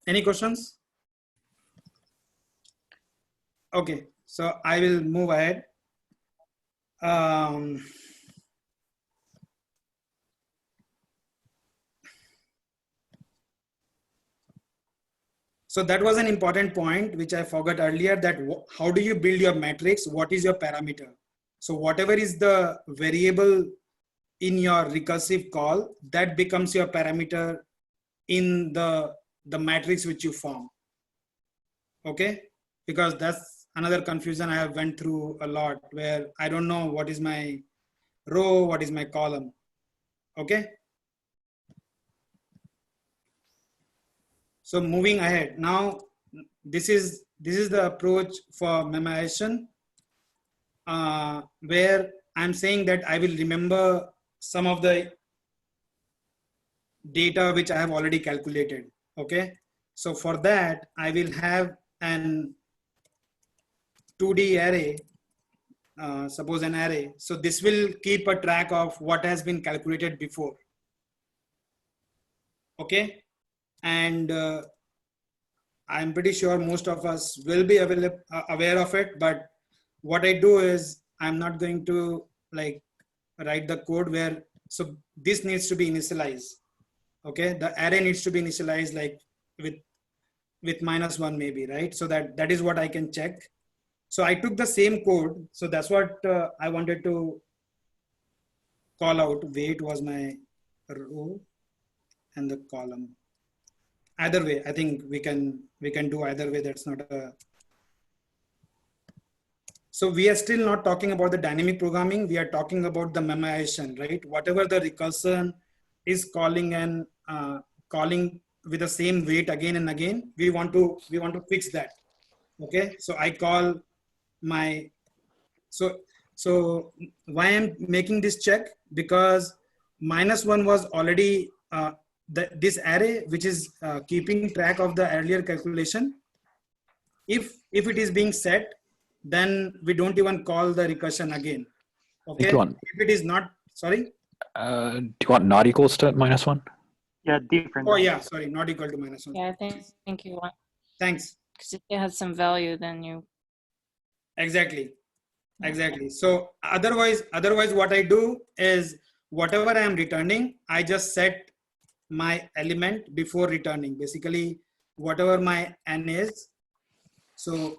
Any questions? Okay, so I will move ahead. So that was an important point which I forgot earlier, that how do you build your matrix? What is your parameter? So whatever is the variable in your recursive call, that becomes your parameter in the matrix which you form. Okay, because that's another confusion I have went through a lot, where I don't know what is my row, what is my column. Okay. So moving ahead now, this is the approach for memorization, where I'm saying that I will remember some of the data which I have already calculated. Okay. So for that, I will have an 2D array, suppose an array. So this will keep a track of what has been calculated before. Okay. And I'm pretty sure most of us will be aware of it, but what I do is, I'm not going to like write the code where, so this needs to be initialized. Okay, the array needs to be initialized like with -1 maybe, right? So that is what I can check. So I took the same code. So that's what I wanted to call out. Weight was my row and the column. Either way, I think we can do either way. That's not a. So we are still not talking about the dynamic programming. We are talking about the memorization, right? Whatever the recursion is calling and calling with the same weight again and again. We want to fix that. Okay, so I call my, so why I'm making this check, because -1 was already this array which is keeping track of the earlier calculation. If it is being set, then we don't even call the recursion again. Okay, if it is not, sorry. Do you want not equals to -1? Yeah, different. Oh yeah, sorry, not equal to -1. Yeah, I think you want. Thanks. Because if it has some value, then you. Exactly. So otherwise what I do is whatever I am returning, I just set my element before returning. Basically, whatever my n is. So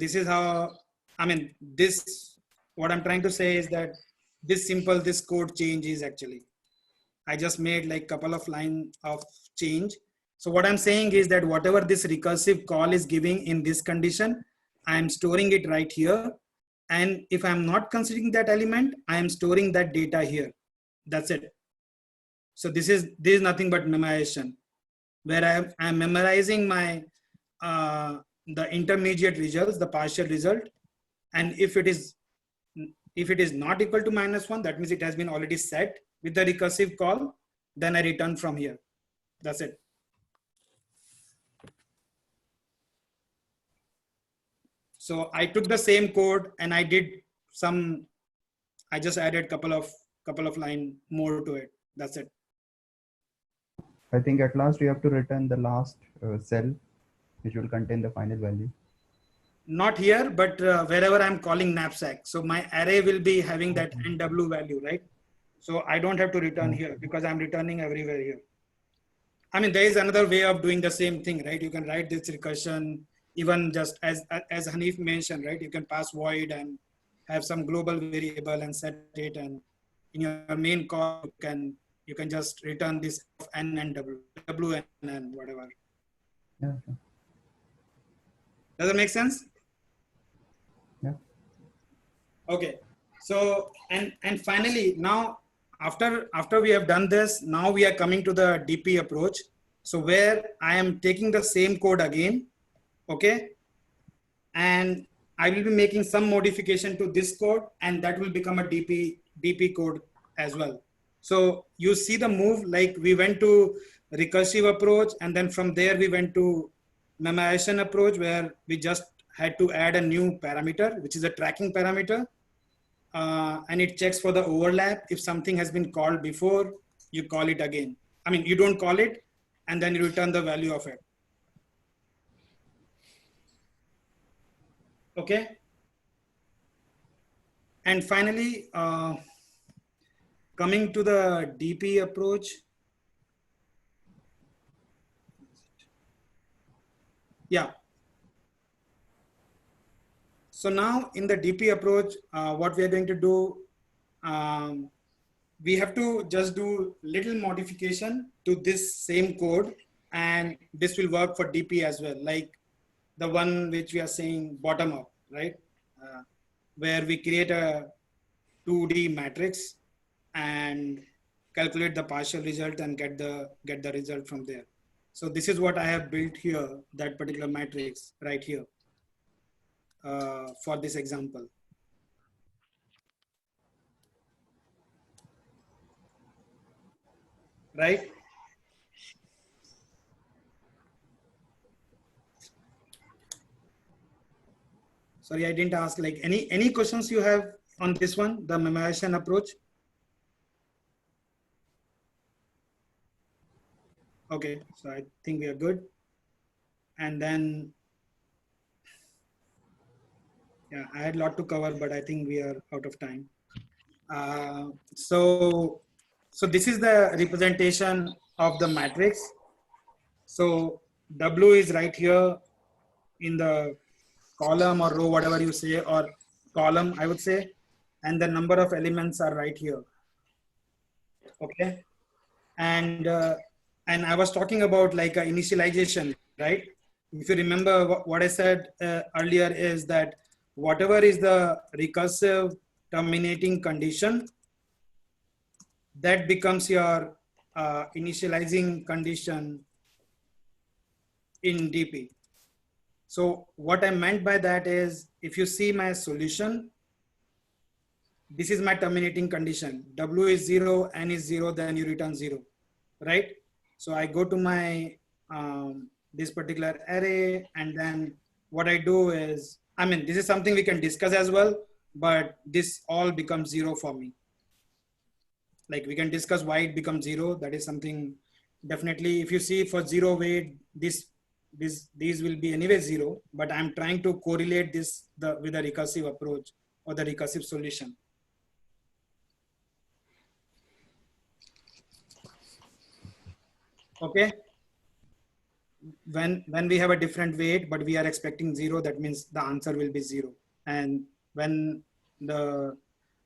this is how, I mean, this, what I'm trying to say is that this code change is actually, I just made like couple of line of change. So what I'm saying is that whatever this recursive call is giving in this condition, I'm storing it right here. And if I'm not considering that element, I am storing that data here. That's it. So this is nothing but memorization, where I'm memorizing my the intermediate results, the partial result. And if it is not equal to -1, that means it has been already set with the recursive call, then I return from here. That's it. So I took the same code and I just added couple of line more to it. That's it. I think at last you have to return the last cell, which will contain the final value. Not here, but wherever I'm calling knapsack. So my array will be having that NW value, right? So I don't have to return here because I'm returning everywhere here. I mean, there is another way of doing the same thing, right? You can write this recursion, even just as Hanif mentioned, right? You can pass void and have some global variable and set it, and in your main call, you can just return this n and w and n, whatever. Yeah. Does that make sense? Yeah. Okay. So and finally, now after we have done this, now we are coming to the DP approach. So where I am taking the same code again, okay, and I will be making some modification to this code, and that will become a DP code as well. So you see the move, like we went to recursive approach, and then from there we went to memorization approach, where we just had to add a new parameter, which is a tracking parameter. And it checks for the overlap. If something has been called before, you call it again. I mean, you don't call it, and then you return the value of it. Okay. And finally, coming to the DP approach. Yeah. So now in the DP approach, what we are going to do, we have to just do little modification to this same code, and this will work for DP as well, like the one which we are saying bottom up, right? Where we create a 2D matrix and calculate the partial result and get the result from there. So this is what I have built here, that particular matrix right here for this example. Right? Sorry, I didn't ask, like any questions you have on this one, the memorization approach? Okay, so I think we are good. And then, yeah, I had a lot to cover, but I think we are out of time. So this is the representation of the matrix. So W is right here in the column or row, whatever you say, or column, I would say, and the number of elements are right here. Okay, and I was talking about like a initialization, right? If you remember what I said earlier is that whatever is the recursive terminating condition, that becomes your initializing condition in DP. So what I meant by that is, if you see my solution, this is my terminating condition. W is 0, N is 0, then you return 0, right? So I go to my this particular array, and then what I do is, I mean, this is something we can discuss as well, but this all becomes 0 for me. Like, we can discuss why it becomes 0. That is something definitely, if you see for 0 weight, these will be anyway 0, but I'm trying to correlate this with the recursive approach or the recursive solution. Okay. When we have a different weight, but we are expecting 0, that means the answer will be 0. And when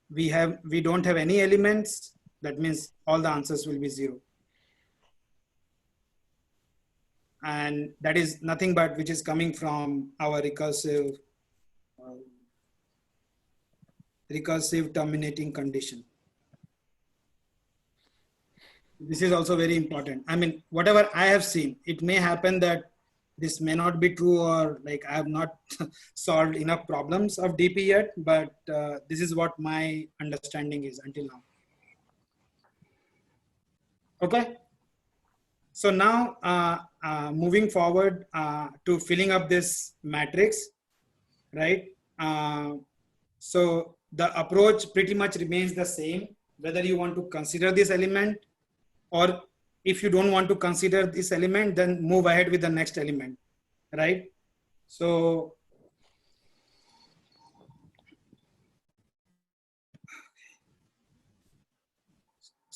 we don't have any elements, that means all the answers will be 0. And that is nothing but which is coming from our recursive terminating condition. This is also very important. I mean, whatever I have seen, it may happen that this may not be true, or like I have not solved enough problems of DP yet, but this is what my understanding is until now. Okay. So now moving forward to filling up this matrix, right? So the approach pretty much remains the same, whether you want to consider this element, or if you don't want to consider this element, then move ahead with the next element, right? So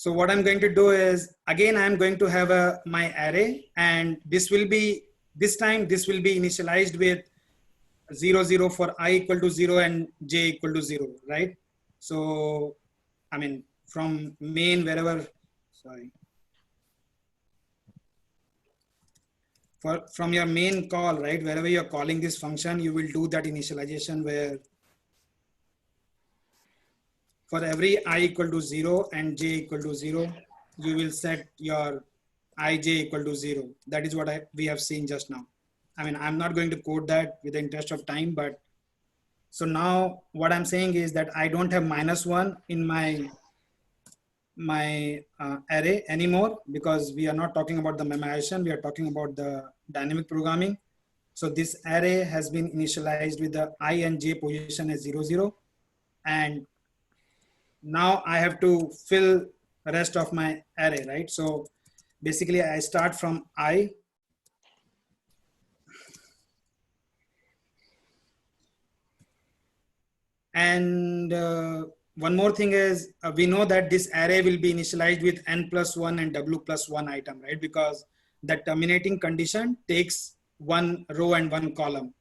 what I'm going to do is, again, I'm going to have my array, and this will be, this time this will be initialized with 0, 0 for I equal to 0 and j equal to 0, right? So, I mean, from main, wherever, sorry. From your main call, right? Wherever you're calling this function, you will do that initialization where for every I equal to 0 and j equal to 0, you will set your ij equal to 0. That is what we have seen just now. I mean, I'm not going to code that with the interest of time, but so now what I'm saying is that I don't have -1 in my array anymore, because we are not talking about the memorization, we are talking about the dynamic programming. So this array has been initialized with the I and j position as 0, 0. And now I have to fill the rest of my array, right? So basically I start from I, and one more thing is, we know that this array will be initialized with n+1 and w+1 item, right? Because the terminating condition takes 1 row and 1 column.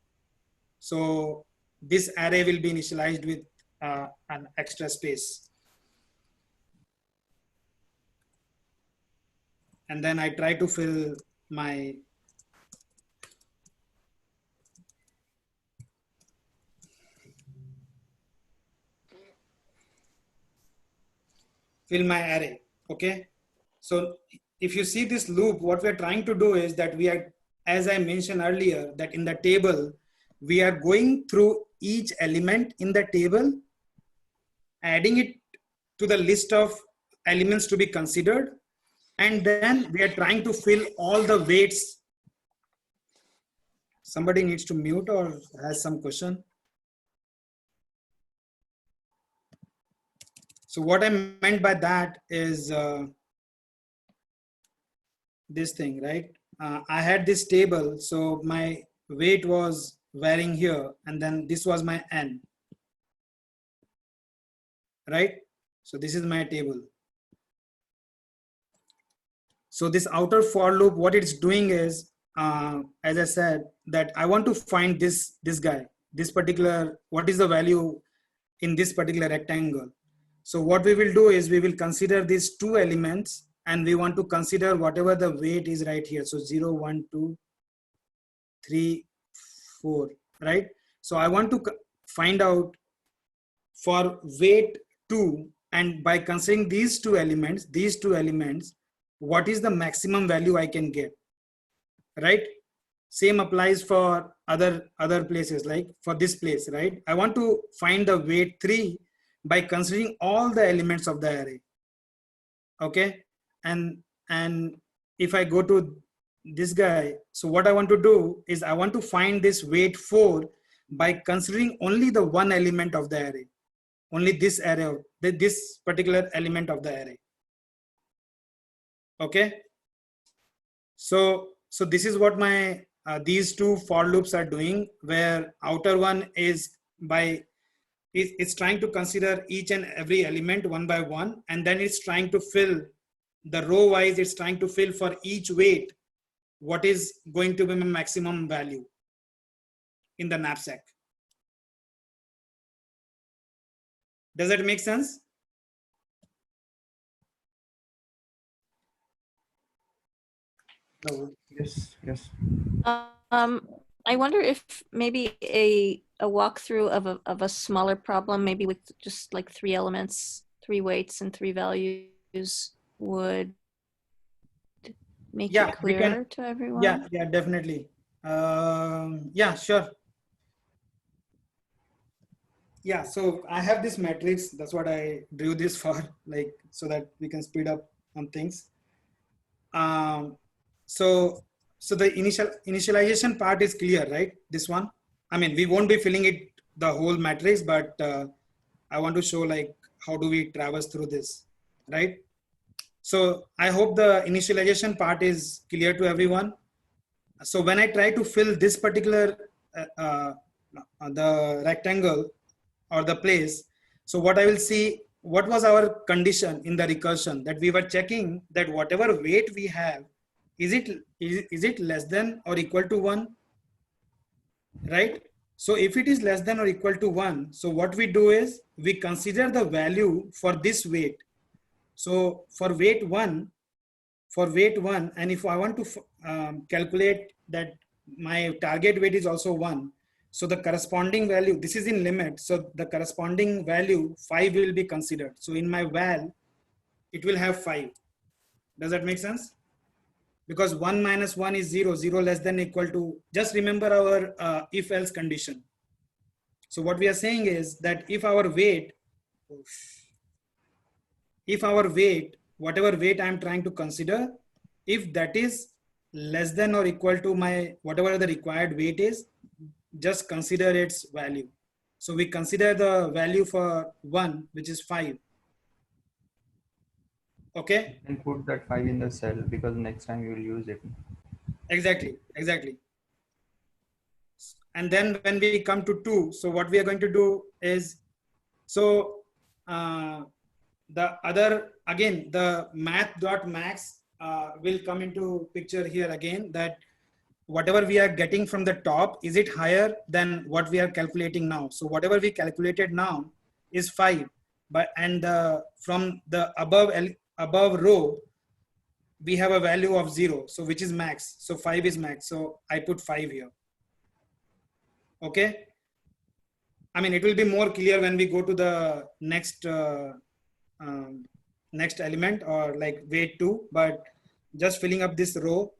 So this array will be initialized with an extra space. And then I try to fill my array. Okay. So if you see this loop, what we're trying to do is that we are, as I mentioned earlier, that in the table, we are going through each element in the table, adding it to the list of elements to be considered. And then we are trying to fill all the weights. Somebody needs to mute or has some question. So what I meant by that is this thing, right? I had this table, so my weight was varying here, and then this was my n, right? So this is my table. So this outer for loop, what it's doing is, as I said, that I want to find this guy, this particular, what is the value in this particular rectangle. So what we will do is we will consider these two elements, and we want to consider whatever the weight is right here. So 0, 1, 2, 3, 4, right? So I want to find out for weight 2 And by considering these two elements, what is the maximum value I can get, right? Same applies for other places, like for this place, right? I want to find the weight 3 by considering all the elements of the array. Okay, and if I go to this guy, so what I want to do is I want to find this weight 4 by considering only the one element of the array, only this array, this particular element of the array. Okay, so this is what my these two for loops are doing, where outer one is it's trying to consider each and every element one by one, and then it's trying to fill the row wise, it's trying to fill for each weight what is going to be my maximum value in the knapsack. Does that make sense? No. Yes. I wonder if maybe a walkthrough of a smaller problem, maybe with just like 3 elements, 3 weights and 3 values, would make it clearer to everyone. Yeah, definitely. Yeah, sure. Yeah, so I have this matrix. That's what I drew this for, like, so that we can speed up on things. So the initialization part is clear, right? This one. I mean, we won't be filling it the whole matrix, but I want to show like how do we traverse through this, right? So I hope the initialization part is clear to everyone. So when I try to fill this particular the rectangle or the place, so what I will see, what was our condition in the recursion, that we were checking that whatever weight we have, is it less than or equal to 1, right? So if it is less than or equal to 1, so what we do is we consider the value for this weight. So for weight 1, and if I want to calculate that my target weight is also 1, so the corresponding value, this is in limit, so the corresponding value 5 will be considered. So in my val, it will have 5. Does that make sense? Because 1 minus 1 is 0, 0 less than or equal to, just remember our if else condition. So what we are saying is that if our weight, whatever weight I'm trying to consider, if that is less than or equal to my, whatever the required weight is, just consider its value. So we consider the value for 1, which is 5. Okay. And put that 5 in the cell, because next time you will use it. Exactly. And then when we come to 2, so what we are going to do is, so the other, again, the math.max will come into picture here again, that whatever we are getting from the top, is it higher than what we are calculating now? So whatever we calculated now is 5, but from the above row, we have a value of 0, so which is max. So 5 is max. So I put 5 here. Okay. I mean, it will be more clear when we go to the next next element, or like weight 2, but just filling up this row.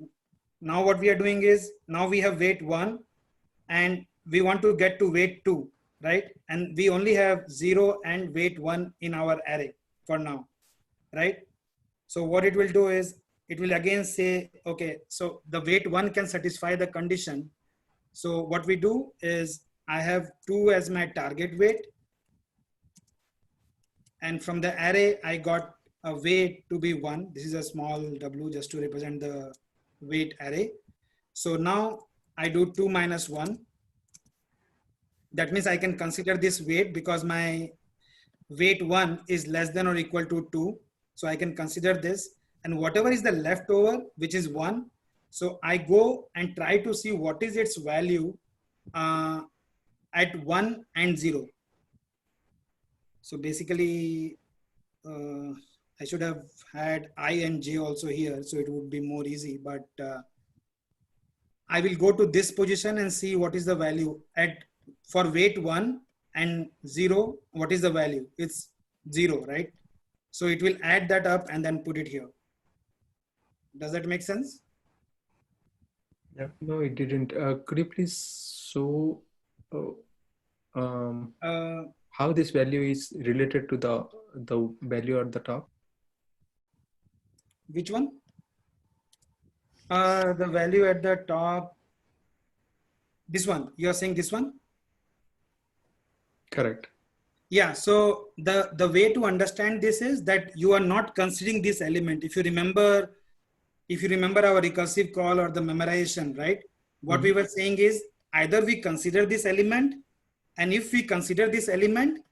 Now what we are doing is, now we have weight 1 and we want to get to weight 2, right? And we only have 0 and weight 1 in our array for now, right? So what it will do is, it will again say, okay, so the weight 1 can satisfy the condition. So what we do is, I have 2 as my target weight, and from the array I got a weight to be 1. This is a small w just to represent the weight array. So now I do 2 minus 1. That means I can consider this weight because my weight 1 is less than or equal to 2. So I can consider this, and whatever is the leftover, which is 1. So I go and try to see what is its value at 1 and 0. So basically, I should have had I and j also here, so it would be more easy, but I will go to this position and see what is the value for weight 1 and 0. What is the value? It's 0, right? So it will add that up and then put it here. Does that make sense? No, it didn't. Could you please show how this value is related to the value at the top? Which one? The value at the top. This one. You are saying this one? Correct. Yeah. So the way to understand this is that you are not considering this element. If you remember our recursive call or the memorization, right? What we were saying is either we consider this element, and if we consider this element,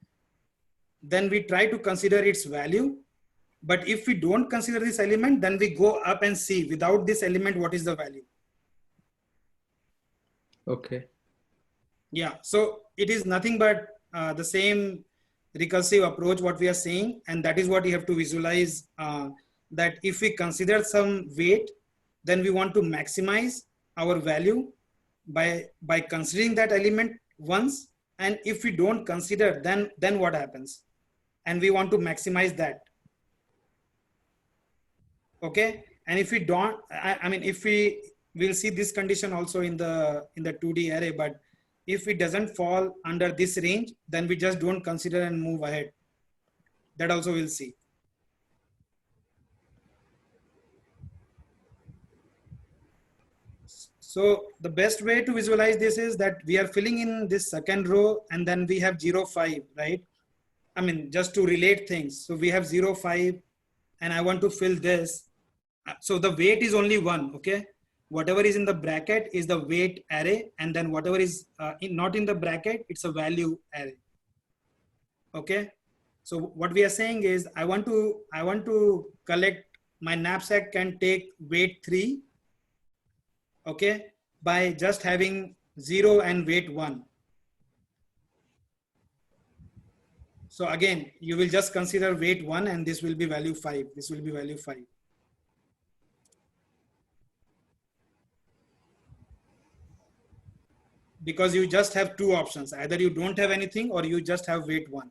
then we try to consider its value. But if we don't consider this element, then we go up and see without this element, what is the value? Okay. Yeah. So it is nothing but the same recursive approach, what we are saying. And that is what you have to visualize, that if we consider some weight, then we want to maximize our value by considering that element once. And if we don't consider, then what happens? And we want to maximize that. Okay. And if we don't, I mean, if we'll see this condition also in the 2D array, but if it doesn't fall under this range, then we just don't consider and move ahead. That also we'll see. So the best way to visualize this is that we are filling in this second row and then we have 0, 5, right? I mean, just to relate things. So we have 0, 5, and I want to fill this. So the weight is only 1, okay? Whatever is in the bracket is the weight array, and then whatever is not in the bracket, it's a value array. Okay. So what we are saying is I want to collect, my knapsack can take weight 3, okay, by just having 0 and weight 1. So again, you will just consider weight 1 and this will be value 5. This will be value 5. Because you just have two options. Either you don't have anything or you just have weight 1.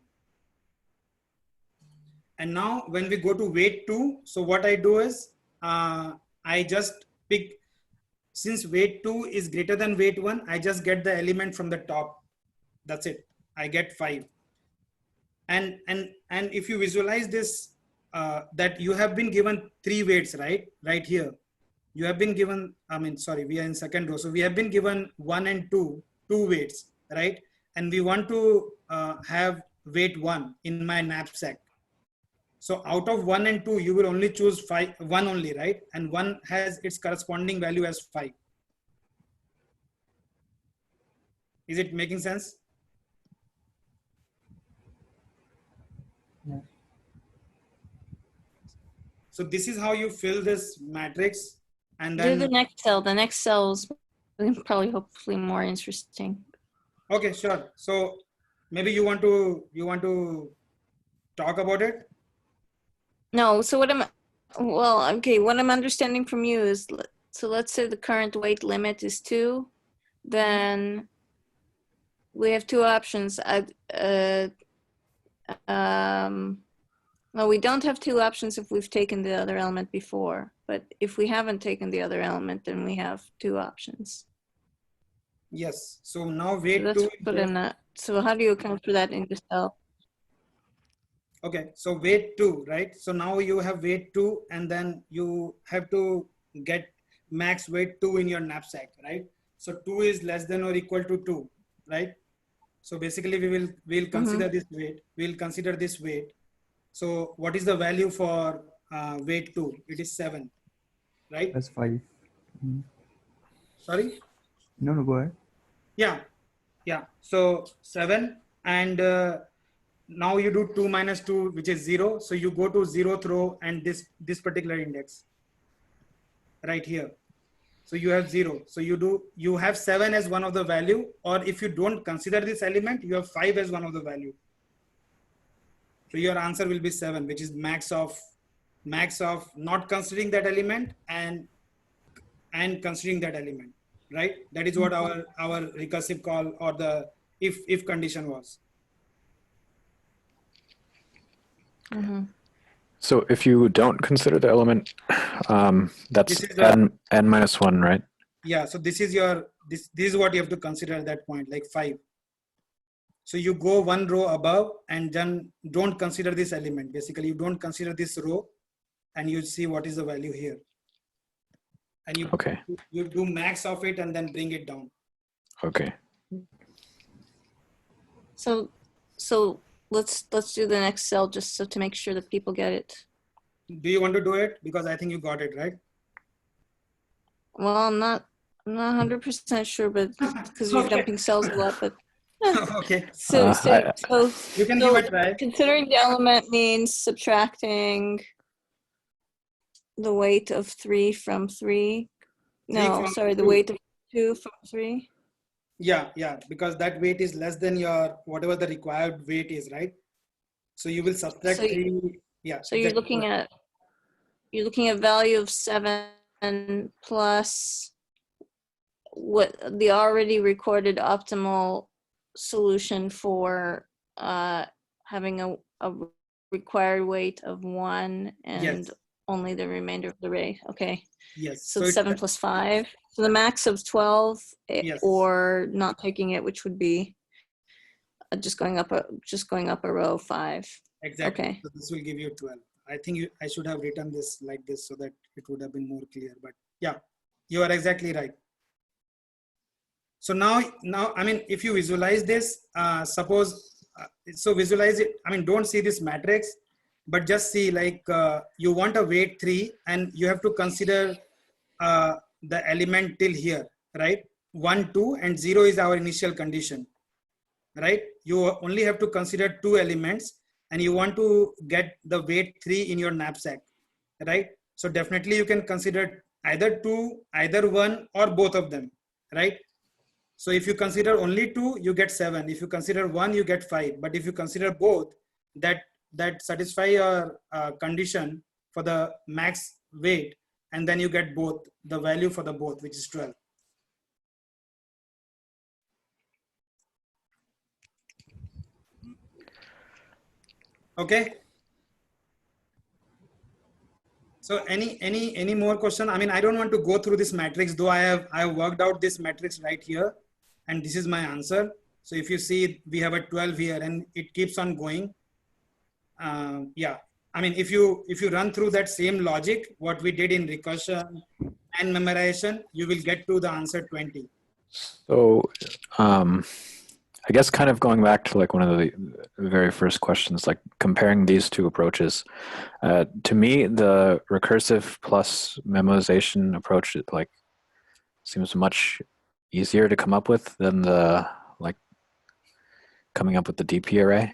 And now when we go to weight 2, so what I do is I just pick, since weight 2 is greater than weight 1, I just get the element from the top. That's it. I get 5. And if you visualize this, that you have been given 3 weights, right? Right here. You have been given, I mean, sorry, we are in second row. So we have been given 1 and 2 weights, right? And we want to have weight 1 in my knapsack. So out of 1 and 2, you will only choose 1 only, right? And 1 has its corresponding value as 5. Is it making sense? Yeah. So this is how you fill this matrix. And Do then the next cell. The next cell is probably hopefully more interesting. okay, sure. So maybe you want to talk about it. No, so what I'm understanding from you is, so let's say the current weight limit is 2, then we have 2 options. No, we don't have 2 options if we've taken the other element before, but if we haven't taken the other element, then we have 2 options. Yes. So now weight So 2. put in that. So how do you account for that in the cell? Okay, so weight 2, right? So now you have weight 2, and then you have to get max weight 2 in your knapsack, right? So 2 is less than or equal to 2, right? So basically we'll consider this weight. We'll consider this weight. So what is the value for weight 2? It is 7, right? That's 5. Sorry? No, go ahead. Yeah. So 7, and now you do 2 minus 2, which is 0. So you go to 0th row and this particular index right here. So you have 0. So you have 7 as one of the value, or if you don't consider this element, you have 5 as one of the value. So your answer will be 7, which is max of not considering that element and considering that element, right? That is what our recursive call or the if condition was. So if you don't consider the element, that's This is a, n minus 1, right? yeah, so this is your, this is what you have to consider at that point, like 5. So you go one row above and then don't consider this element. Basically, you don't consider this row and you see what is the value here. And you, Okay. you do max of it and then bring it down. Okay. So let's do the next cell just so to make sure that people get it. Do you want to do it? Because I think you got it, right? Well, I'm not 100% sure, but because you're Okay. jumping cells a lot, but Okay. so You can give a try. considering the element means subtracting the weight of 3 from 3. No, sorry, the 2. weight of 2 from 3. Yeah, because that weight is less than your, whatever the required weight is, right? So you will subtract So 3. Yeah. So you're looking at value of 7 plus what the already recorded optimal solution for having a required weight of 1 and Yes. only the remainder of the rate. Okay. Yes. So 7 plus 5. So the max of 12, Yes. or not taking it, which would be just going up a row 5. Exactly. Okay. So this will give you 12. I think I should have written this like this so that it would have been more clear. But yeah, you are exactly right. So now, I mean, if you visualize this, suppose, so visualize it. I mean, don't see this matrix, but just see like you want a weight 3 and you have to consider the element till here, right? 1, 2 and 0 is our initial condition, right? You only have to consider 2 elements and you want to get the weight 3 in your knapsack, right? So definitely you can consider either 2, either 1 or both of them, right? So if you consider only 2, you get 7. If you consider 1, you get 5. But if you consider both, that satisfy your condition for the max weight, and then you get both, the value for the both, which is 12. Okay. So any more question? I mean, I don't want to go through this matrix, though I have worked out this matrix right here, and this is my answer. So if you see, we have a 12 here, and it keeps on going. Yeah, I mean, if you run through that same logic, what we did in recursion and memorization, you will get to the answer 20. So, I guess kind of going back to like one of the very first questions, like comparing these two approaches, to me, the recursive plus memorization approach like seems much easier to come up with than the like coming up with the DP array.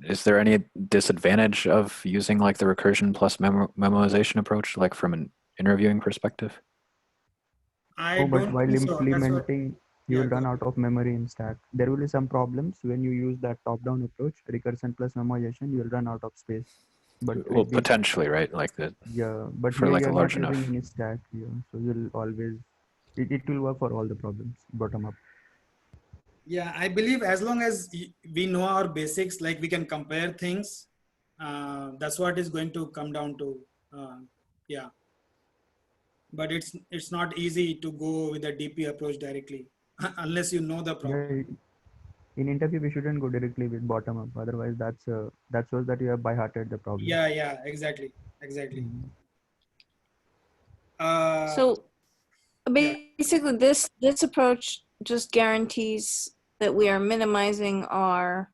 Is there any disadvantage of using like the recursion plus memorization approach, like from an interviewing perspective? I but don't while think so. implementing, you will Yeah, run out of memory in stack. There will be some problems when you use that top-down approach, recursion plus memorization. You will run out of space. But Well, potentially, right? Like that. yeah, but for here like you a are large not enough. using any stack here, so you'll always it will work for all the problems bottom up. Yeah, I believe as long as we know our basics, like we can compare things, that's what is going to come down to. Yeah, but it's not easy to go with a DP approach directly unless you know the problem. Yeah, in interview we shouldn't go directly with bottom up. Otherwise, that shows that you have by-hearted the problem. Yeah, exactly. Mm. So basically this approach just guarantees that we are minimizing our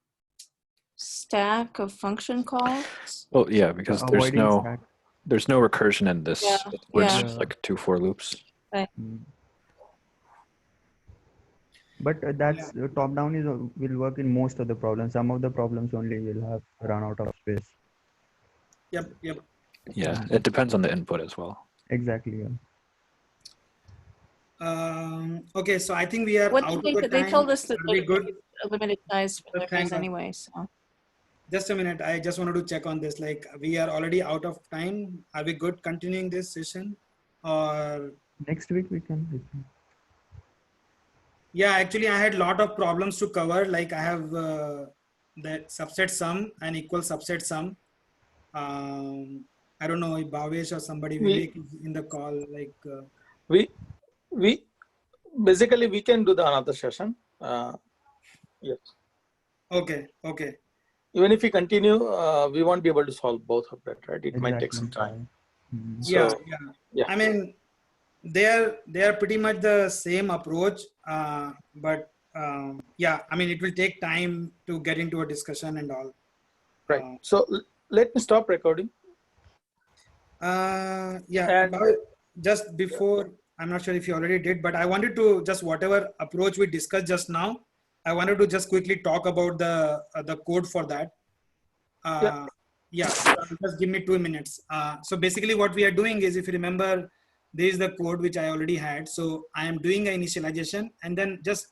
stack of function calls. Well, yeah, because Avoiding stack. there's no recursion in this. Yeah, We're yeah. just like 2 for loops. Right. Mm. But that's top down is will work in most of the problems. Some of the problems only will have run out of space. Yep. Yeah, it depends on the input as well. Exactly. Yeah. Okay, so I think we are What out did of the they time. told us that Are we good? a limited size for Thank learners God. anyway, so. Just a minute. I just wanted to check on this. Like we are already out of time. Are we good continuing this session or? Next week we can. Yeah, actually I had a lot of problems to cover. Like I have that subset sum and equal subset sum. I don't know if Bhavesh or somebody Vivek is in the call. Like we basically we can do the another session. Yes. Okay. Okay. Even if we continue, we won't be able to solve both of that, right? It might take some time. Yeah. So, Yeah. I mean, they are pretty much the same approach, but yeah, I mean, it will take time to get into a discussion and all. Right. So let me stop recording. Yeah. And just before, I'm not sure if you already did, but I wanted to just whatever approach we discussed just now, I wanted to just quickly talk about the code for that. Yeah, just give me 2 minutes. So basically what we are doing is, if you remember, this is the code which I already had. So I am doing an initialization, and then just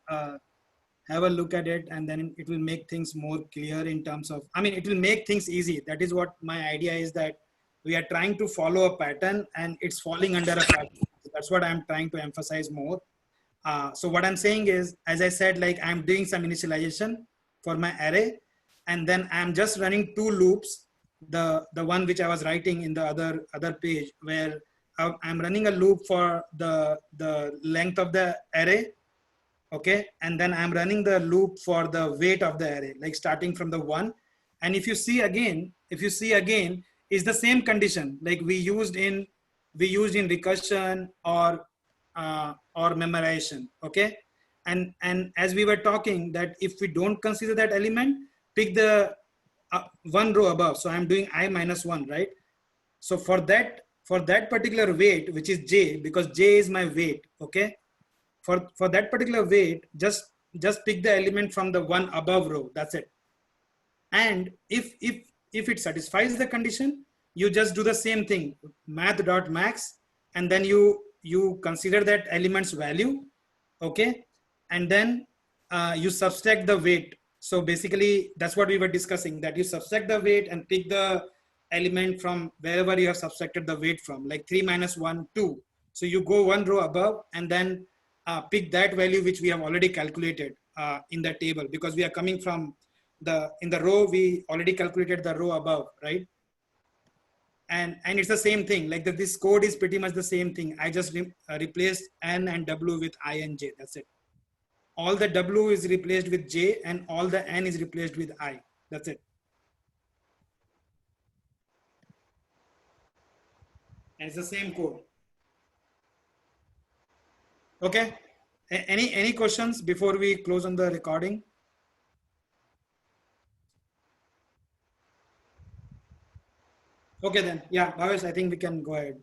have a look at it, and then it will make things more clear in terms of, I mean, it will make things easy. That is what my idea is, that we are trying to follow a pattern and it's falling under a pattern. That's what I'm trying to emphasize more. So what I'm saying is, as I said, like I'm doing some initialization for my array, and then I'm just running 2 loops. The one which I was writing in the other page, where I'm running a loop for the length of the array, okay, and then I'm running the loop for the weight of the array, like starting from the 1. And if you see again, is the same condition like we used in recursion or memorization, okay. And as we were talking, that if we don't consider that element, pick the 1 row above. So I'm doing I minus 1, right? So for that particular weight, which is j, because j is my weight, okay, for that particular weight, just pick the element from the 1 above row. That's it. And if it satisfies the condition, you just do the same thing, math.max, and then you consider that element's value, okay, and then you subtract the weight. So basically that's what we were discussing, that you subtract the weight and pick the element from wherever you have subtracted the weight from, like 3 minus 1, 2. So you go 1 row above and then pick that value which we have already calculated in the table, because we are coming from in the row, we already calculated the row above, right? And it's the same thing, like this code is pretty much the same thing. I just replaced n and w with I and j. That's it. All the w is replaced with j and all the n is replaced with I. That's it. And it's the same code. Okay. Any questions before we close on the recording? Okay then. Yeah, Bhavesh, I think we can go ahead.